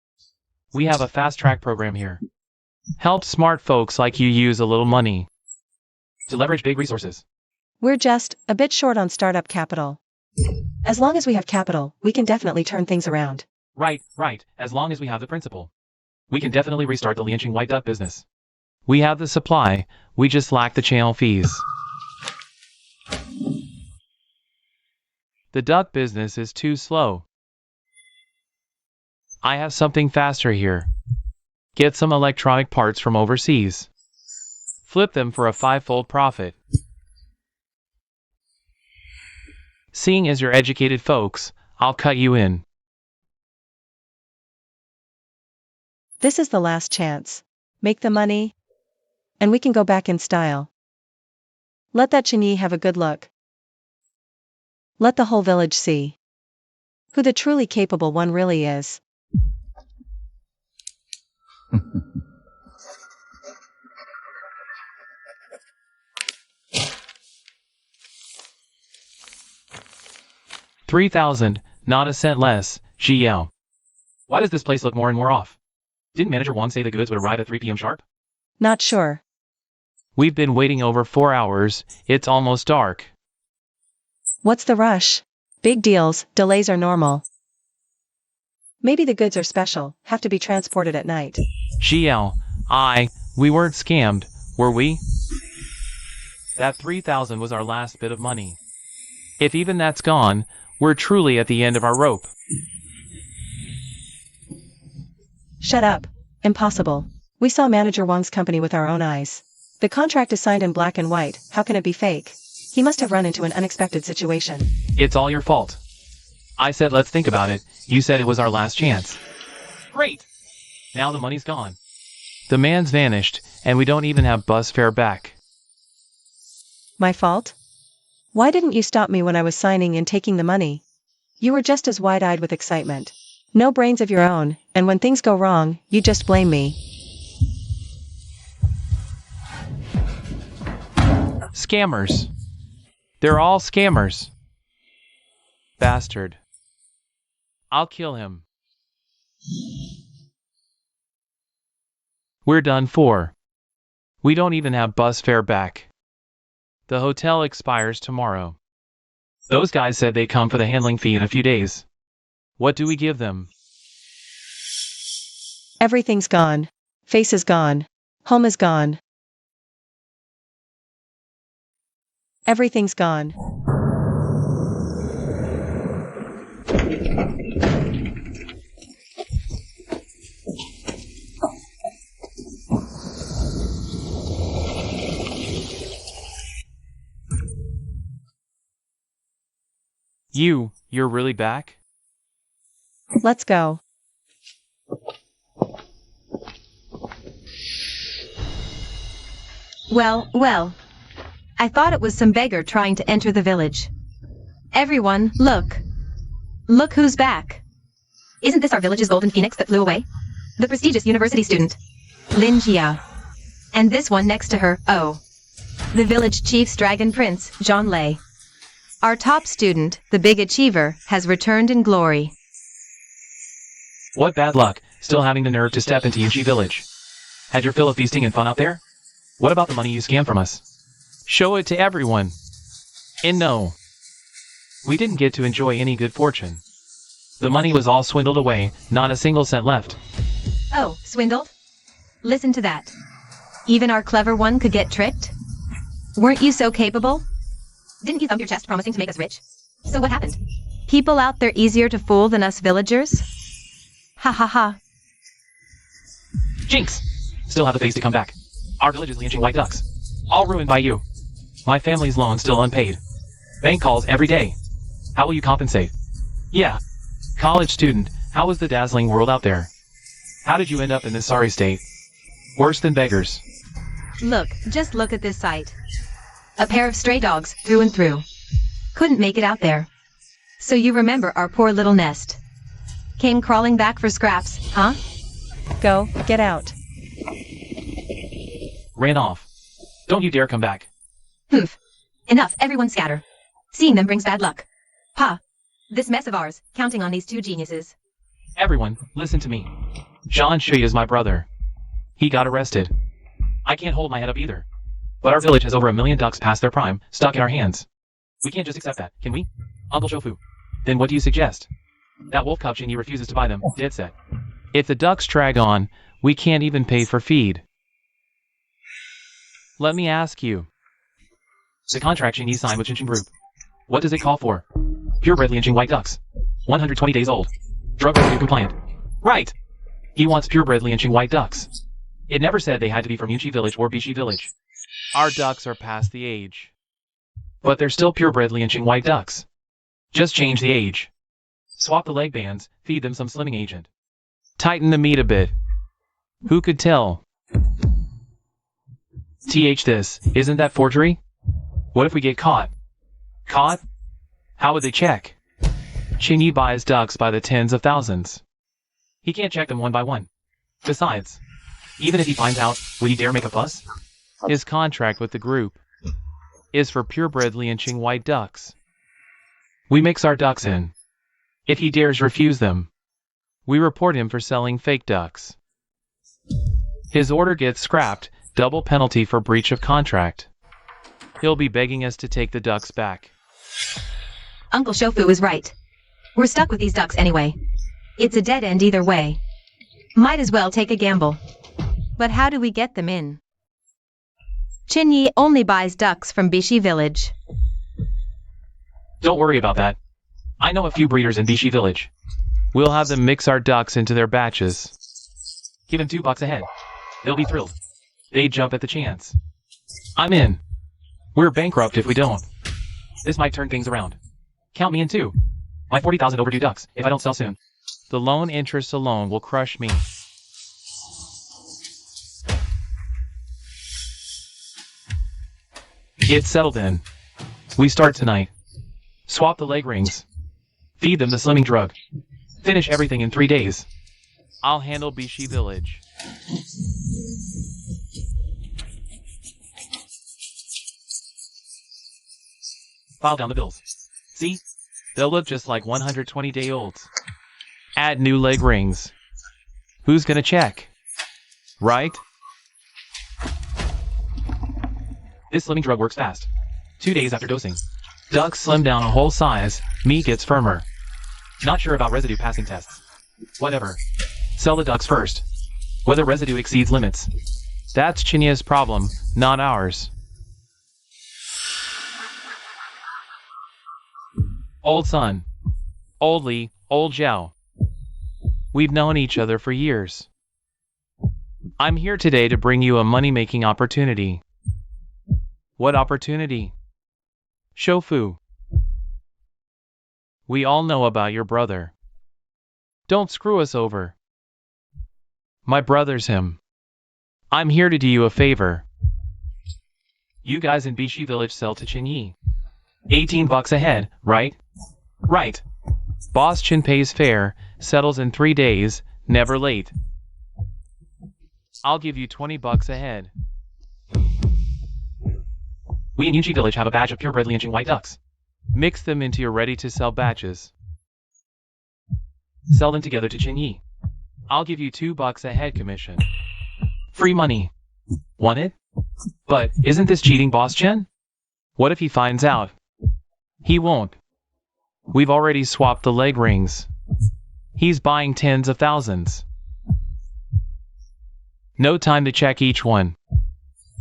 We have a fast-track program here. Help smart folks like you use a little money to leverage big resources. We're just a bit short on startup capital. As long as we have capital, we can definitely turn things around. Right. As long as we have the principal. We can definitely restart the Lianqing white duck business. We have the supply, we just lack the channel fees. The duck business is too slow. I have something faster here. Get some electronic parts from overseas. Flip them for a 5-fold profit. Seeing as you're educated folks, I'll cut you in. This is the last chance. Make the money, and we can go back in style. Let that Chinyi have a good look. Let the whole village see who the truly capable one really is. $3,000, not a cent less, Xiao. Why does this place look more and more off? Didn't Manager Wang say the goods would arrive at 3 p.m. sharp? Not sure. We've been waiting over 4 hours, it's almost dark. What's the rush? Big deals, delays are normal. Maybe the goods are special, have to be transported at night. Xiao, we weren't scammed, were we? That 3,000 was our last bit of money. If even that's gone, we're truly at the end of our rope. Shut up. Impossible. We saw Manager Wang's company with our own eyes. The contract is signed in black and white, how can it be fake? He must have run into an unexpected situation. It's all your fault. I said let's think about it, you said it was our last chance. Great! Now the money's gone. The man's vanished, and we don't even have bus fare back. My fault? Why didn't you stop me when I was signing and taking the money? You were just as wide-eyed with excitement. No brains of your own, and when things go wrong, you just blame me. Scammers. They're all scammers. Bastard. I'll kill him. We're done for. We don't even have bus fare back. The hotel expires tomorrow. Those guys said they'd come for the handling fee in a few days. What do we give them? Everything's gone. Face is gone. Home is gone. Everything's gone. You're really back? Let's go. Well. I thought it was some beggar trying to enter the village. Everyone, look. Look who's back. Isn't this our village's golden phoenix that flew away? The prestigious university student, Lin Jia. And this one next to her, the village chief's dragon prince, Zhang Lei. Our top student, the big achiever, has returned in glory. What bad luck, still having the nerve to step into Yunji village. Had your fill of feasting and fun out there? What about the money you scammed from us? Show it to everyone. And no, we didn't get to enjoy any good fortune. The money was all swindled away, not a single cent left. Oh, swindled? Listen to that. Even our clever one could get tricked? Weren't you so capable? Didn't you thump your chest promising to make us rich? So what happened? People out there easier to fool than us villagers? Ha ha ha. Jinx! Still have the face to come back. Our village is Lianqing white ducks. All ruined by you. My family's loan still unpaid. Bank calls every day. How will you compensate? Yeah. College student, How was the dazzling world out there? How did you end up in this sorry state? Worse than beggars. Look, just look at this sight. A pair of stray dogs, through and through. Couldn't make it out there. So you remember our poor little nest. Came crawling back for scraps, huh? Go, get out. Ran off. Don't you dare come back. Humph. Enough, everyone scatter. Seeing them brings bad luck. Pa. This mess of ours, counting on these two geniuses. Everyone, listen to me. John Shui is my brother. He got arrested. I can't hold my head up either. But our village has over 1 million ducks past their prime, stuck in our hands. We can't just accept that, can we? Uncle Shofu. Then what do you suggest? That wolf cub Chinyi refuses to buy them, dead set. If the ducks drag on, we can't even pay for feed. Let me ask you. The contract Chinyi signed with Chinching Group. What does it call for? Purebred Lianqing white ducks. 120 days old. Drug residue compliant. Right! He wants purebred Lianqing white ducks. It never said they had to be from Yunqi Village or Bishi Village. Our ducks are past the age. But they're still purebred Lianqing white ducks. Just change the age. Swap the leg bands, feed them some slimming agent. Tighten the meat a bit. Who could tell? This, isn't that forgery? What if we get caught? Caught? How would they check? Chinyi buys ducks by the tens of thousands. He can't check them one by one. Besides, even if he finds out, will he dare make a fuss? His contract with the group is for purebred Lianqing white ducks. We mix our ducks in. If he dares refuse them, we report him for selling fake ducks. His order gets scrapped, double penalty for breach of contract. He'll be begging us to take the ducks back. Uncle Shofu is right. We're stuck with these ducks anyway. It's a dead end either way. Might as well take a gamble. But how do we get them in? Chinyi only buys ducks from Bishi Village. Don't worry about that. I know a few breeders in Bishi Village. We'll have them mix our ducks into their batches. Give them $2 a head. They'll be thrilled. They'd jump at the chance. I'm in. We're bankrupt if we don't. This might turn things around. Count me in too. My 40,000 overdue ducks, if I don't sell soon. The loan interest alone will crush me. It's settled then. We start tonight. Swap the leg rings. Feed them the slimming drug. Finish everything in 3 days. I'll handle Bishi Village. File down the bills. See? They'll look just like 120-day-olds. Add new leg rings. Who's gonna check? Right? This slimming drug works fast. 2 days after dosing. Ducks slim down a whole size, meat gets firmer. Not sure about residue passing tests. Whatever. Sell the ducks first. Whether residue exceeds limits. That's Chinya's problem, not ours. Old son. Old Li, old Zhao. We've known each other for years. I'm here today to bring you a money-making opportunity. What opportunity? Shofu. We all know about your brother. Don't screw us over. My brother's him. I'm here to do you a favor. You guys in Bishi Village sell to Chinyi. $18 a head, right? Right. Boss Chin pays fair, settles in 3 days, never late. I'll give you $20 a head. We in Yunqi Village have a batch of purebred Lianqing white ducks. Mix them into your ready-to-sell batches. Sell them together to Chinyi. I'll give you $2 a head commission. Free money. Want it? But isn't this cheating, Boss Chen? What if he finds out? He won't. We've already swapped the leg rings. He's buying tens of thousands. No time to check each one.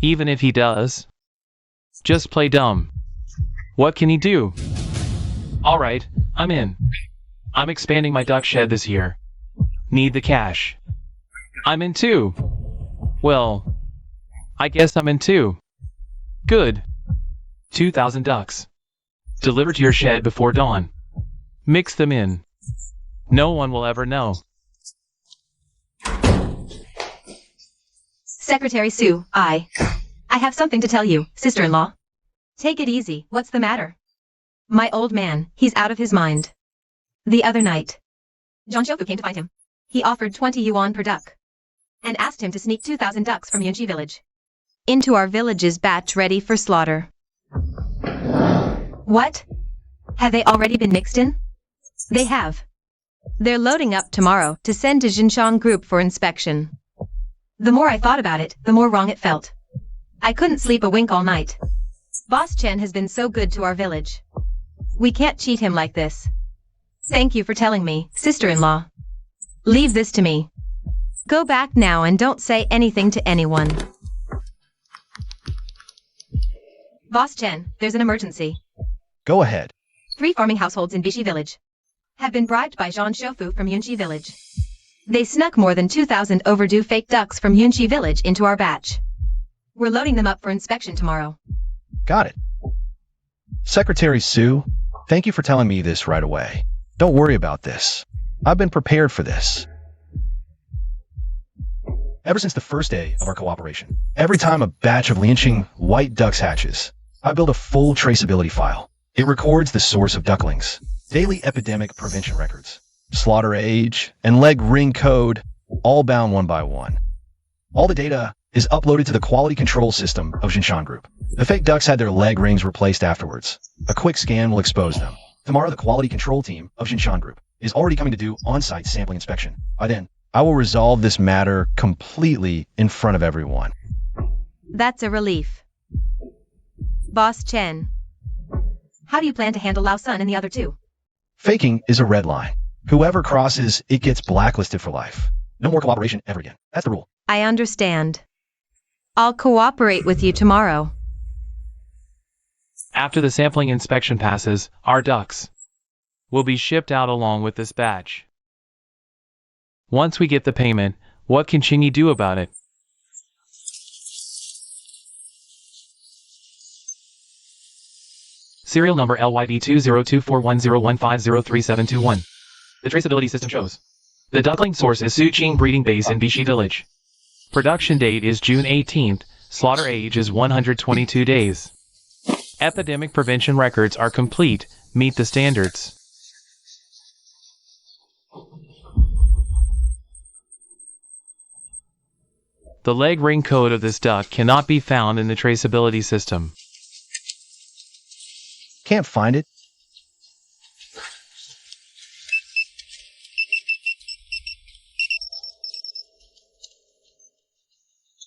Even if he does. Just play dumb. What can he do? Alright, I'm in. I'm expanding my duck shed this year. Need the cash. I'm in too. Well, I guess I'm in too. Good. 2,000 ducks. Deliver to your shed before dawn. Mix them in. No one will ever know. Secretary Sue, I have something to tell you, sister-in-law. Take it easy, what's the matter? My old man, he's out of his mind. The other night, John Shofu came to find him. He offered 20 yuan per duck and asked him to sneak 2,000 ducks from Yunji village into our village's batch ready for slaughter. What? Have they already been mixed in? They have. They're loading up tomorrow to send to Jinshan Group for inspection. The more I thought about it, the more wrong it felt. I couldn't sleep a wink all night. Boss Chen has been so good to our village. We can't cheat him like this. Thank you for telling me, sister-in-law. Leave this to me. Go back now and don't say anything to anyone. Boss Chen, there's an emergency. Go ahead. 3 farming households in Bishi village have been bribed by Zhang Shofu from Yunji village. They snuck more than 2,000 overdue fake ducks from Yunji village into our batch. We're loading them up for inspection tomorrow. Got it. Secretary Sue, thank you for telling me this right away. Don't worry about this. I've been prepared for this. Ever since the first day of our cooperation, every time a batch of Lianqing white ducks hatches, I build a full traceability file. It records the source of ducklings, daily epidemic prevention records, slaughter age, and leg ring code, all bound one by one. All the data is uploaded to the quality control system of Jinshan Group. The fake ducks had their leg rings replaced afterwards. A quick scan will expose them. Tomorrow, the quality control team of Jinshan Group is already coming to do on-site sampling inspection. By then, I will resolve this matter completely in front of everyone. That's a relief. Boss Chen, how do you plan to handle Lao Sun and the other two? Faking is a red line. Whoever crosses it gets blacklisted for life. No more cooperation ever again. That's the rule. I understand. I'll cooperate with you tomorrow. After the sampling inspection passes, our ducks will be shipped out along with this batch. Once we get the payment, what can Chingy do about it? Serial number LYB20241015033721. The traceability system shows the duckling source is Suqing breeding base in Bishi village. Production date is June 18th. Slaughter age is 122 days. Epidemic prevention records are complete, meet the standards. The leg ring code of this duck cannot be found in the traceability system. Can't find it.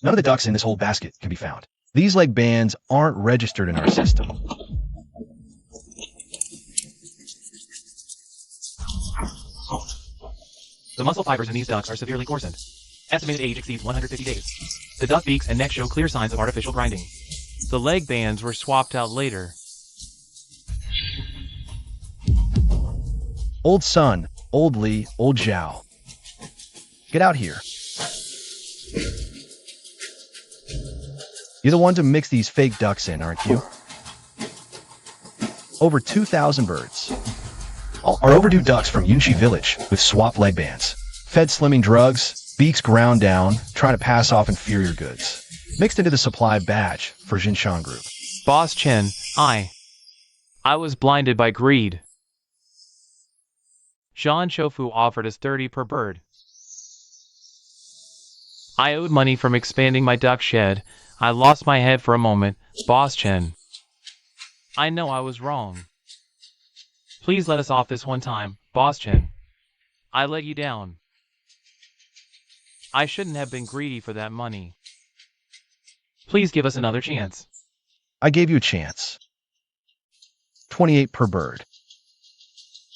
None of the ducks in this whole basket can be found. These leg bands aren't registered in our system. The muscle fibers in these ducks are severely coarsened. Estimated age exceeds 150 days. The duck beaks and neck show clear signs of artificial grinding. The leg bands were swapped out later. Old Sun, Old Li, Old Zhao. Get out here. You're the one to mix these fake ducks in, aren't you? Over 2,000 birds. Are overdue ducks from Yunji village with swapped leg bands. Fed slimming drugs, beaks ground down, trying to pass off inferior goods. Mixed into the supply batch for Jinshan Group. Boss Chen, I was blinded by greed. Zhang Shofu offered us 30 per bird. I owed money from expanding my duck shed. I lost my head for a moment, Boss Chen. I know I was wrong. Please let us off this one time, Boss Chen. I let you down. I shouldn't have been greedy for that money. Please give us another chance. I gave you a chance. 28 per bird.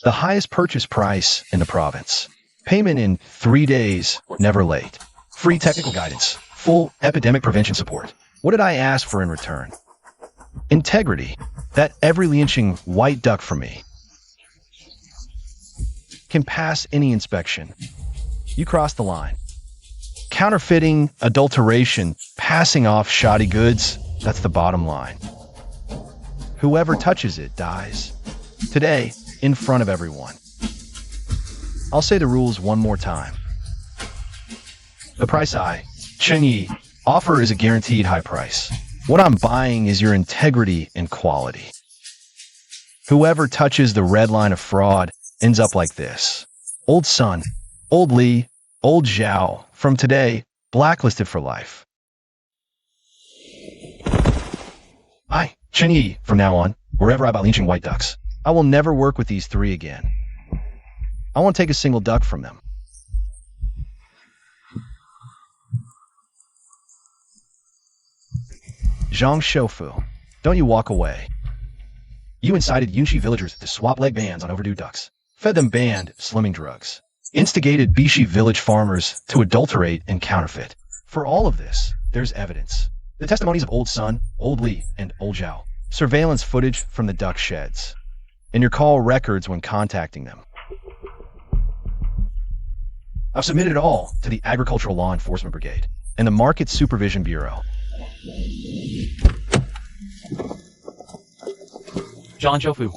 The highest purchase price in the province. Payment in 3 days, never late. Free technical guidance. Full epidemic prevention support. What did I ask for in return? Integrity. That every Lianqing white duck for me can pass any inspection. You crossed the line. Counterfeiting, adulteration, passing off shoddy goods, that's the bottom line. Whoever touches it dies. Today, in front of everyone. I'll say the rules one more time. The price I, Chen Yi, offer is a guaranteed high price. What I'm buying is your integrity and quality. Whoever touches the red line of fraud ends up like this. Old Sun, Old Li, Old Zhao, from today, blacklisted for life. I, Chen Yi, from now on, wherever I buy lynching white ducks, I will never work with these three again. I won't take a single duck from them. Zhang Shoufu, don't you walk away. You incited Yunxi villagers to swap leg bans on overdue ducks, fed them banned slimming drugs, instigated Bishi village farmers to adulterate and counterfeit. For all of this, there's evidence. The testimonies of Old Sun, Old Li, and Old Zhao, surveillance footage from the duck sheds, and your call records when contacting them. I've submitted it all to the Agricultural Law Enforcement Brigade and the Market Supervision Bureau. Zhang Shoufu,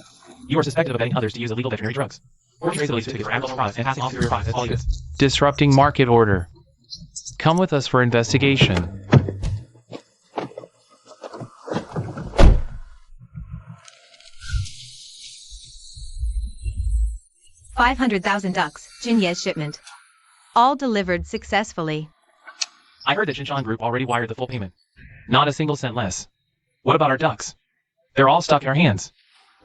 you are suspected of abetting others to use illegal veterinary drugs, or traceability certificates for agricultural products and passing off your products as polygons. Disrupting market order. Come with us for investigation. $500,000 ducks, Jinye's shipment. All delivered successfully. I heard that Shinshan Group already wired the full payment. Not a single cent less. What about our ducks? They're all stuck in our hands.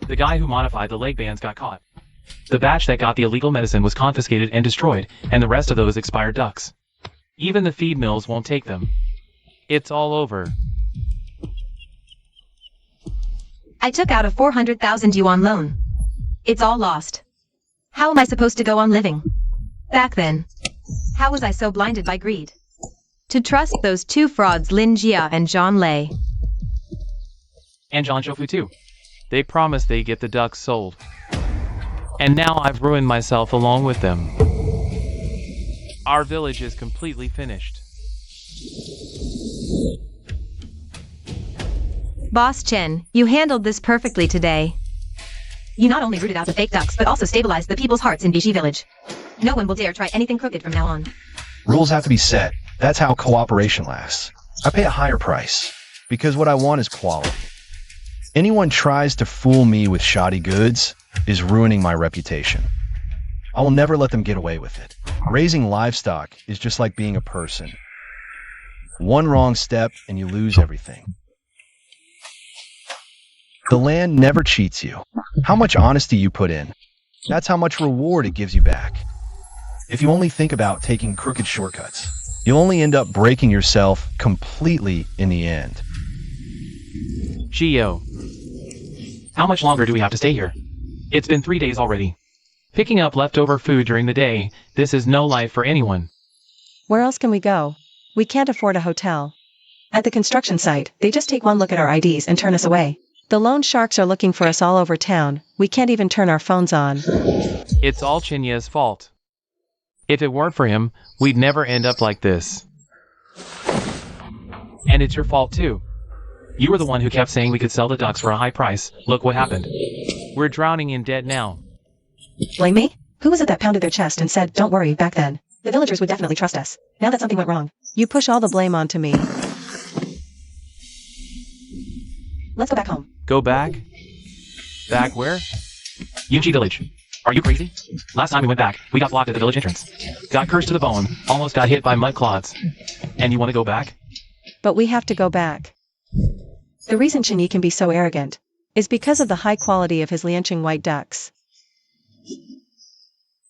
The guy who modified the leg bands got caught. The batch that got the illegal medicine was confiscated and destroyed, and the rest of those expired ducks. Even the feed mills won't take them. It's all over. I took out a 400,000 yuan loan. It's all lost. How am I supposed to go on living? Back then, how was I so blinded by greed to trust those two frauds, Lin Jia and Zhang Lei? And Zhang Shoufu too. They promised they'd get the ducks sold. And now I've ruined myself along with them. Our village is completely finished. Boss Chen, you handled this perfectly today. You not only rooted out the fake ducks, but also stabilized the people's hearts in Bishi village. No one will dare try anything crooked from now on. Rules have to be set. That's how cooperation lasts. I pay a higher price, because what I want is quality. Anyone tries to fool me with shoddy goods is ruining my reputation. I will never let them get away with it. Raising livestock is just like being a person. One wrong step and you lose everything. The land never cheats you. How much honesty you put in, that's how much reward it gives you back. If you only think about taking crooked shortcuts, you'll only end up breaking yourself completely in the end. Gio, how much longer do we have to stay here? It's been 3 days already. Picking up leftover food during the day, this is no life for anyone. Where else can we go? We can't afford a hotel. At the construction site, they just take one look at our IDs and turn us away. The loan sharks are looking for us all over town. We can't even turn our phones on. It's all Chinya's fault. If it weren't for him, we'd never end up like this. And it's your fault too. You were the one who kept saying we could sell the ducks for a high price. Look what happened. We're drowning in debt now. Blame me? Who was it that pounded their chest and said, "Don't worry," back then? The villagers would definitely trust us. Now that something went wrong, you push all the blame onto me. Let's go back home. Go back? Back where? Yunji Village. Are you crazy? Last time we went back, we got blocked at the village entrance. Got cursed to the bone, almost got hit by mud clods. And you want to go back? But we have to go back. The reason Chinyi can be so arrogant is because of the high quality of his Lianqing white ducks.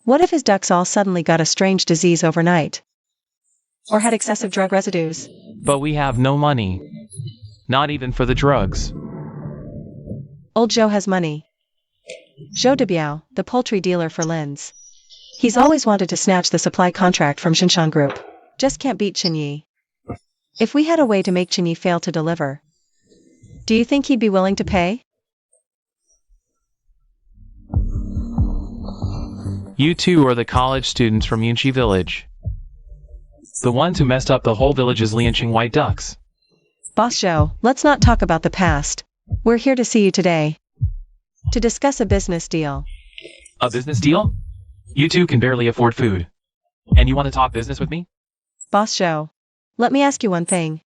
What if his ducks all suddenly got a strange disease overnight? Or had excessive drug residues? But we have no money. Not even for the drugs. Old Zhou has money. Zhou Debiao, the poultry dealer for Lin's. He's always wanted to snatch the supply contract from Shinshan Group. Just can't beat Chinyi. If we had a way to make Chinyi fail to deliver, do you think he'd be willing to pay? You two are the college students from Yunchi Village. The ones who messed up the whole village's Lianqing white ducks. Boss Zhou, let's not talk about the past. We're here to see you today. To discuss a business deal. A business deal? You two can barely afford food. And you want to talk business with me? Boss Zhou. Let me ask you one thing.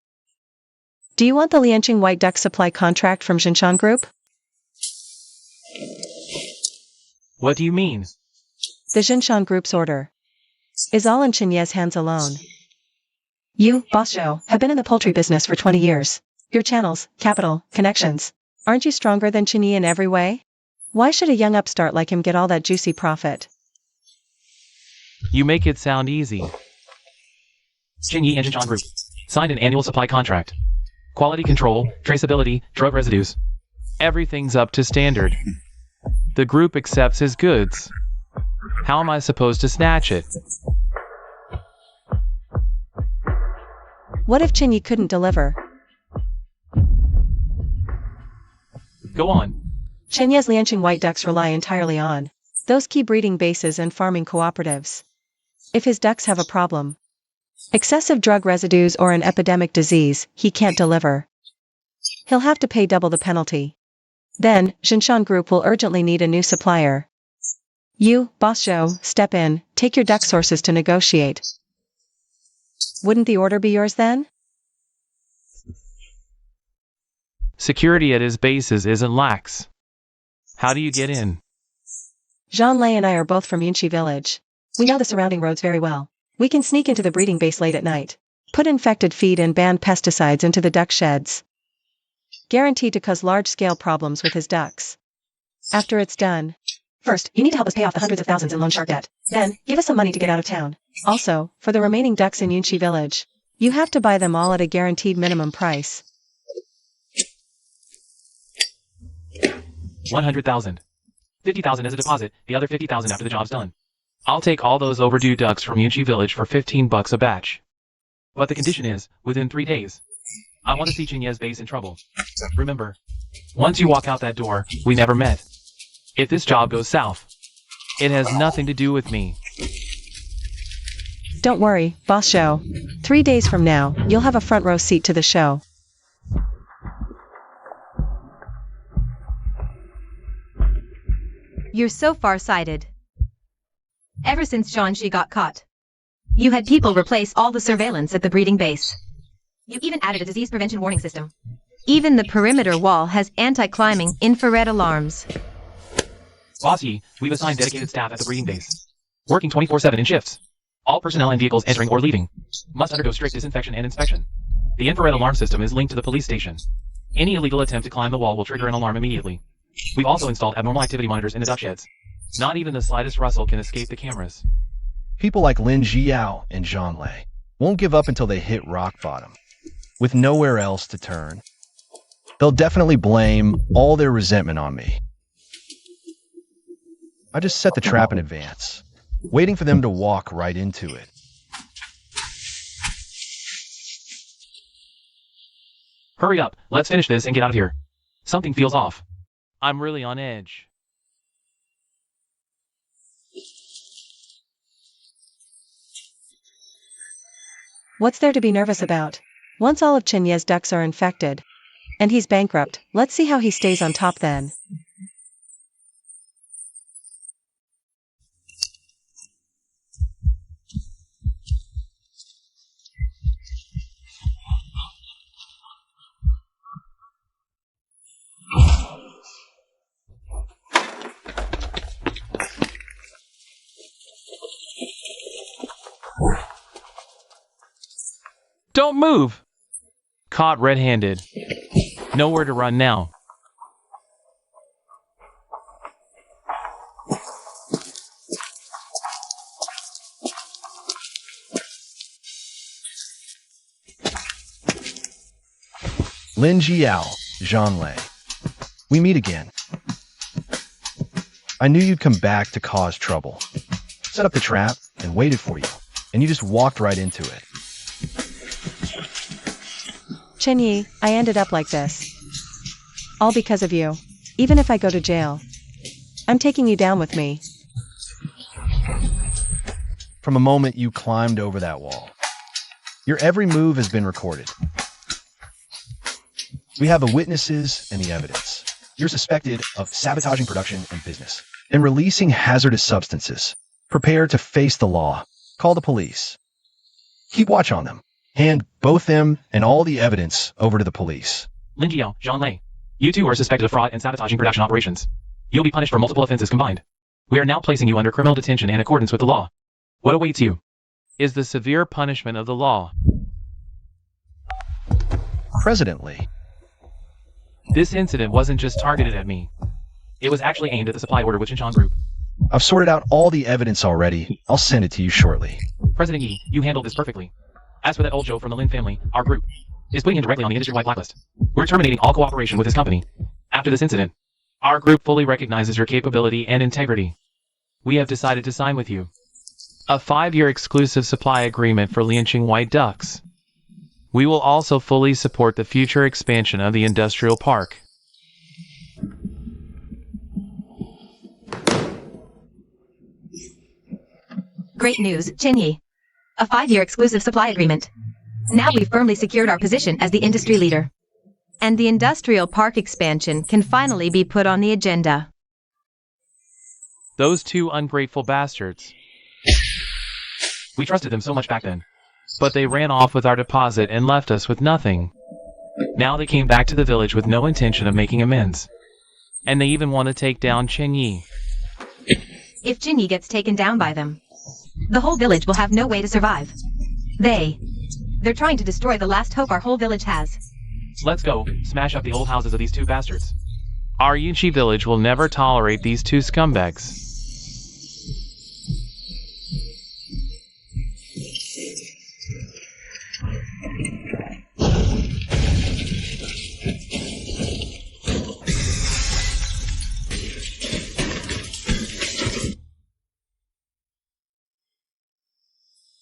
Do you want the Lianqing white duck supply contract from Jinshan Group? What do you mean? The Jinshan Group's order is all in Chenye's hands alone. You, Boss Zhou, have been in the poultry business for 20 years. Your channels, capital, connections. Aren't you stronger than Chenye in every way? Why should a young upstart like him get all that juicy profit? You make it sound easy. Qingyi and Jinshan Group signed an annual supply contract. Quality control, traceability, drug residues. Everything's up to standard. The group accepts his goods. How am I supposed to snatch it? What if Chenye couldn't deliver? Go on. Chenye's Lianqing white ducks rely entirely on those key breeding bases and farming cooperatives. If his ducks have a problem, excessive drug residues or an epidemic disease, he can't deliver. He'll have to pay double the penalty. Then, Jinshan Group will urgently need a new supplier. You, Boss Zhou, step in, take your duck sources to negotiate. Wouldn't the order be yours then? Security at his bases isn't lax. How do you get in? Zhang Lei and I are both from Yunqi village. We know the surrounding roads very well. We can sneak into the breeding base late at night. Put infected feed and banned pesticides into the duck sheds. Guaranteed to cause large-scale problems with his ducks. After it's done, first, you need to help us pay off the hundreds of thousands in loan shark debt. Then, give us some money to get out of town. Also, for the remaining ducks in Yunqi village, you have to buy them all at a guaranteed minimum price. 100,000. 50,000 as a deposit, the other 50,000 after the job's done. I'll take all those overdue ducks from Yunqi village for 15 bucks a batch. But the condition is, within 3 days. I want to see Chenye's base in trouble. Remember, once you walk out that door, we never met. If this job goes south, it has nothing to do with me. Don't worry, Boss Zhou. 3 days from now, you'll have a front row seat to the show. You're so far-sighted. Ever since Zhangxi got caught, you had people replace all the surveillance at the breeding base. You even added a disease prevention warning system. Even the perimeter wall has anti-climbing infrared alarms. Bossy, we've assigned dedicated staff at the breeding base, working 24/7 in shifts. All personnel and vehicles entering or leaving must undergo strict disinfection and inspection. The infrared alarm system is linked to the police station. Any illegal attempt to climb the wall will trigger an alarm immediately. We've also installed abnormal activity monitors in the duck sheds. Not even the slightest rustle can escape the cameras. People like Lin Jiao and Zhang Lei won't give up until they hit rock bottom, with nowhere else to turn. They'll definitely blame all their resentment on me. I just set the trap in advance, waiting for them to walk right into it. Hurry up, let's finish this and get out of here. Something feels off. I'm really on edge. What's there to be nervous about? Once all of Chenye's ducks are infected, and he's bankrupt, let's see how he stays on top then. Don't move! Caught red-handed. Nowhere to run now. Lin Jiao, Zhang Lei. We meet again. I knew you'd come back to cause trouble. Set up the trap and waited for you, and you just walked right into it. Chenye, I ended up like this. All because of you. Even if I go to jail, I'm taking you down with me. From the moment you climbed over that wall, your every move has been recorded. We have the witnesses and the evidence. You're suspected of sabotaging production and business, and releasing hazardous substances. Prepare to face the law. Call the police. Keep watch on them. Hand both them and all the evidence over to the police. Lin Jiao, Zhang Lei. You two are suspected of fraud and sabotaging production operations. You'll be punished for multiple offenses combined. We are now placing you under criminal detention in accordance with the law. What awaits you is the severe punishment of the law. President Lee. This incident wasn't just targeted at me. It was actually aimed at the supply order with Xinjiang Group. I've sorted out all the evidence already. I'll send it to you shortly. President Yi, you handled this perfectly. As for that old Joe from the Lin family, our group is putting him directly on the industry-wide blacklist. We're terminating all cooperation with his company. After this incident, our group fully recognizes your capability and integrity. We have decided to sign with you a 5-year exclusive supply agreement for Lianqing white ducks. We will also fully support the future expansion of the industrial park. Great news, Chenyi. A 5-year exclusive supply agreement. Now we've firmly secured our position as the industry leader. And the industrial park expansion can finally be put on the agenda. Those two ungrateful bastards. We trusted them so much back then. But they ran off with our deposit and left us with nothing. Now they came back to the village with no intention of making amends. And they even want to take down Chenyi. If Chenyi gets taken down by them, the whole village will have no way to survive. They're trying to destroy the last hope our whole village has. Let's go, smash up the old houses of these two bastards. Our Yunchi village will never tolerate these two scumbags.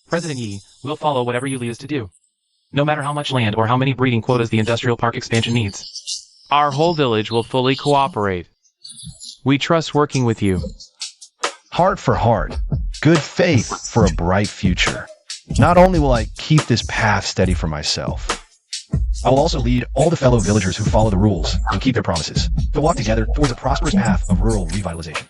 President Yi, we'll follow whatever you lead us to do. No matter how much land or how many breeding quotas the industrial park expansion needs. Our whole village will fully cooperate. We trust working with you. Heart for heart. Good faith for a bright future. Not only will I keep this path steady for myself, I will also lead all the fellow villagers who follow the rules and keep their promises to walk together towards a prosperous path of rural revitalization.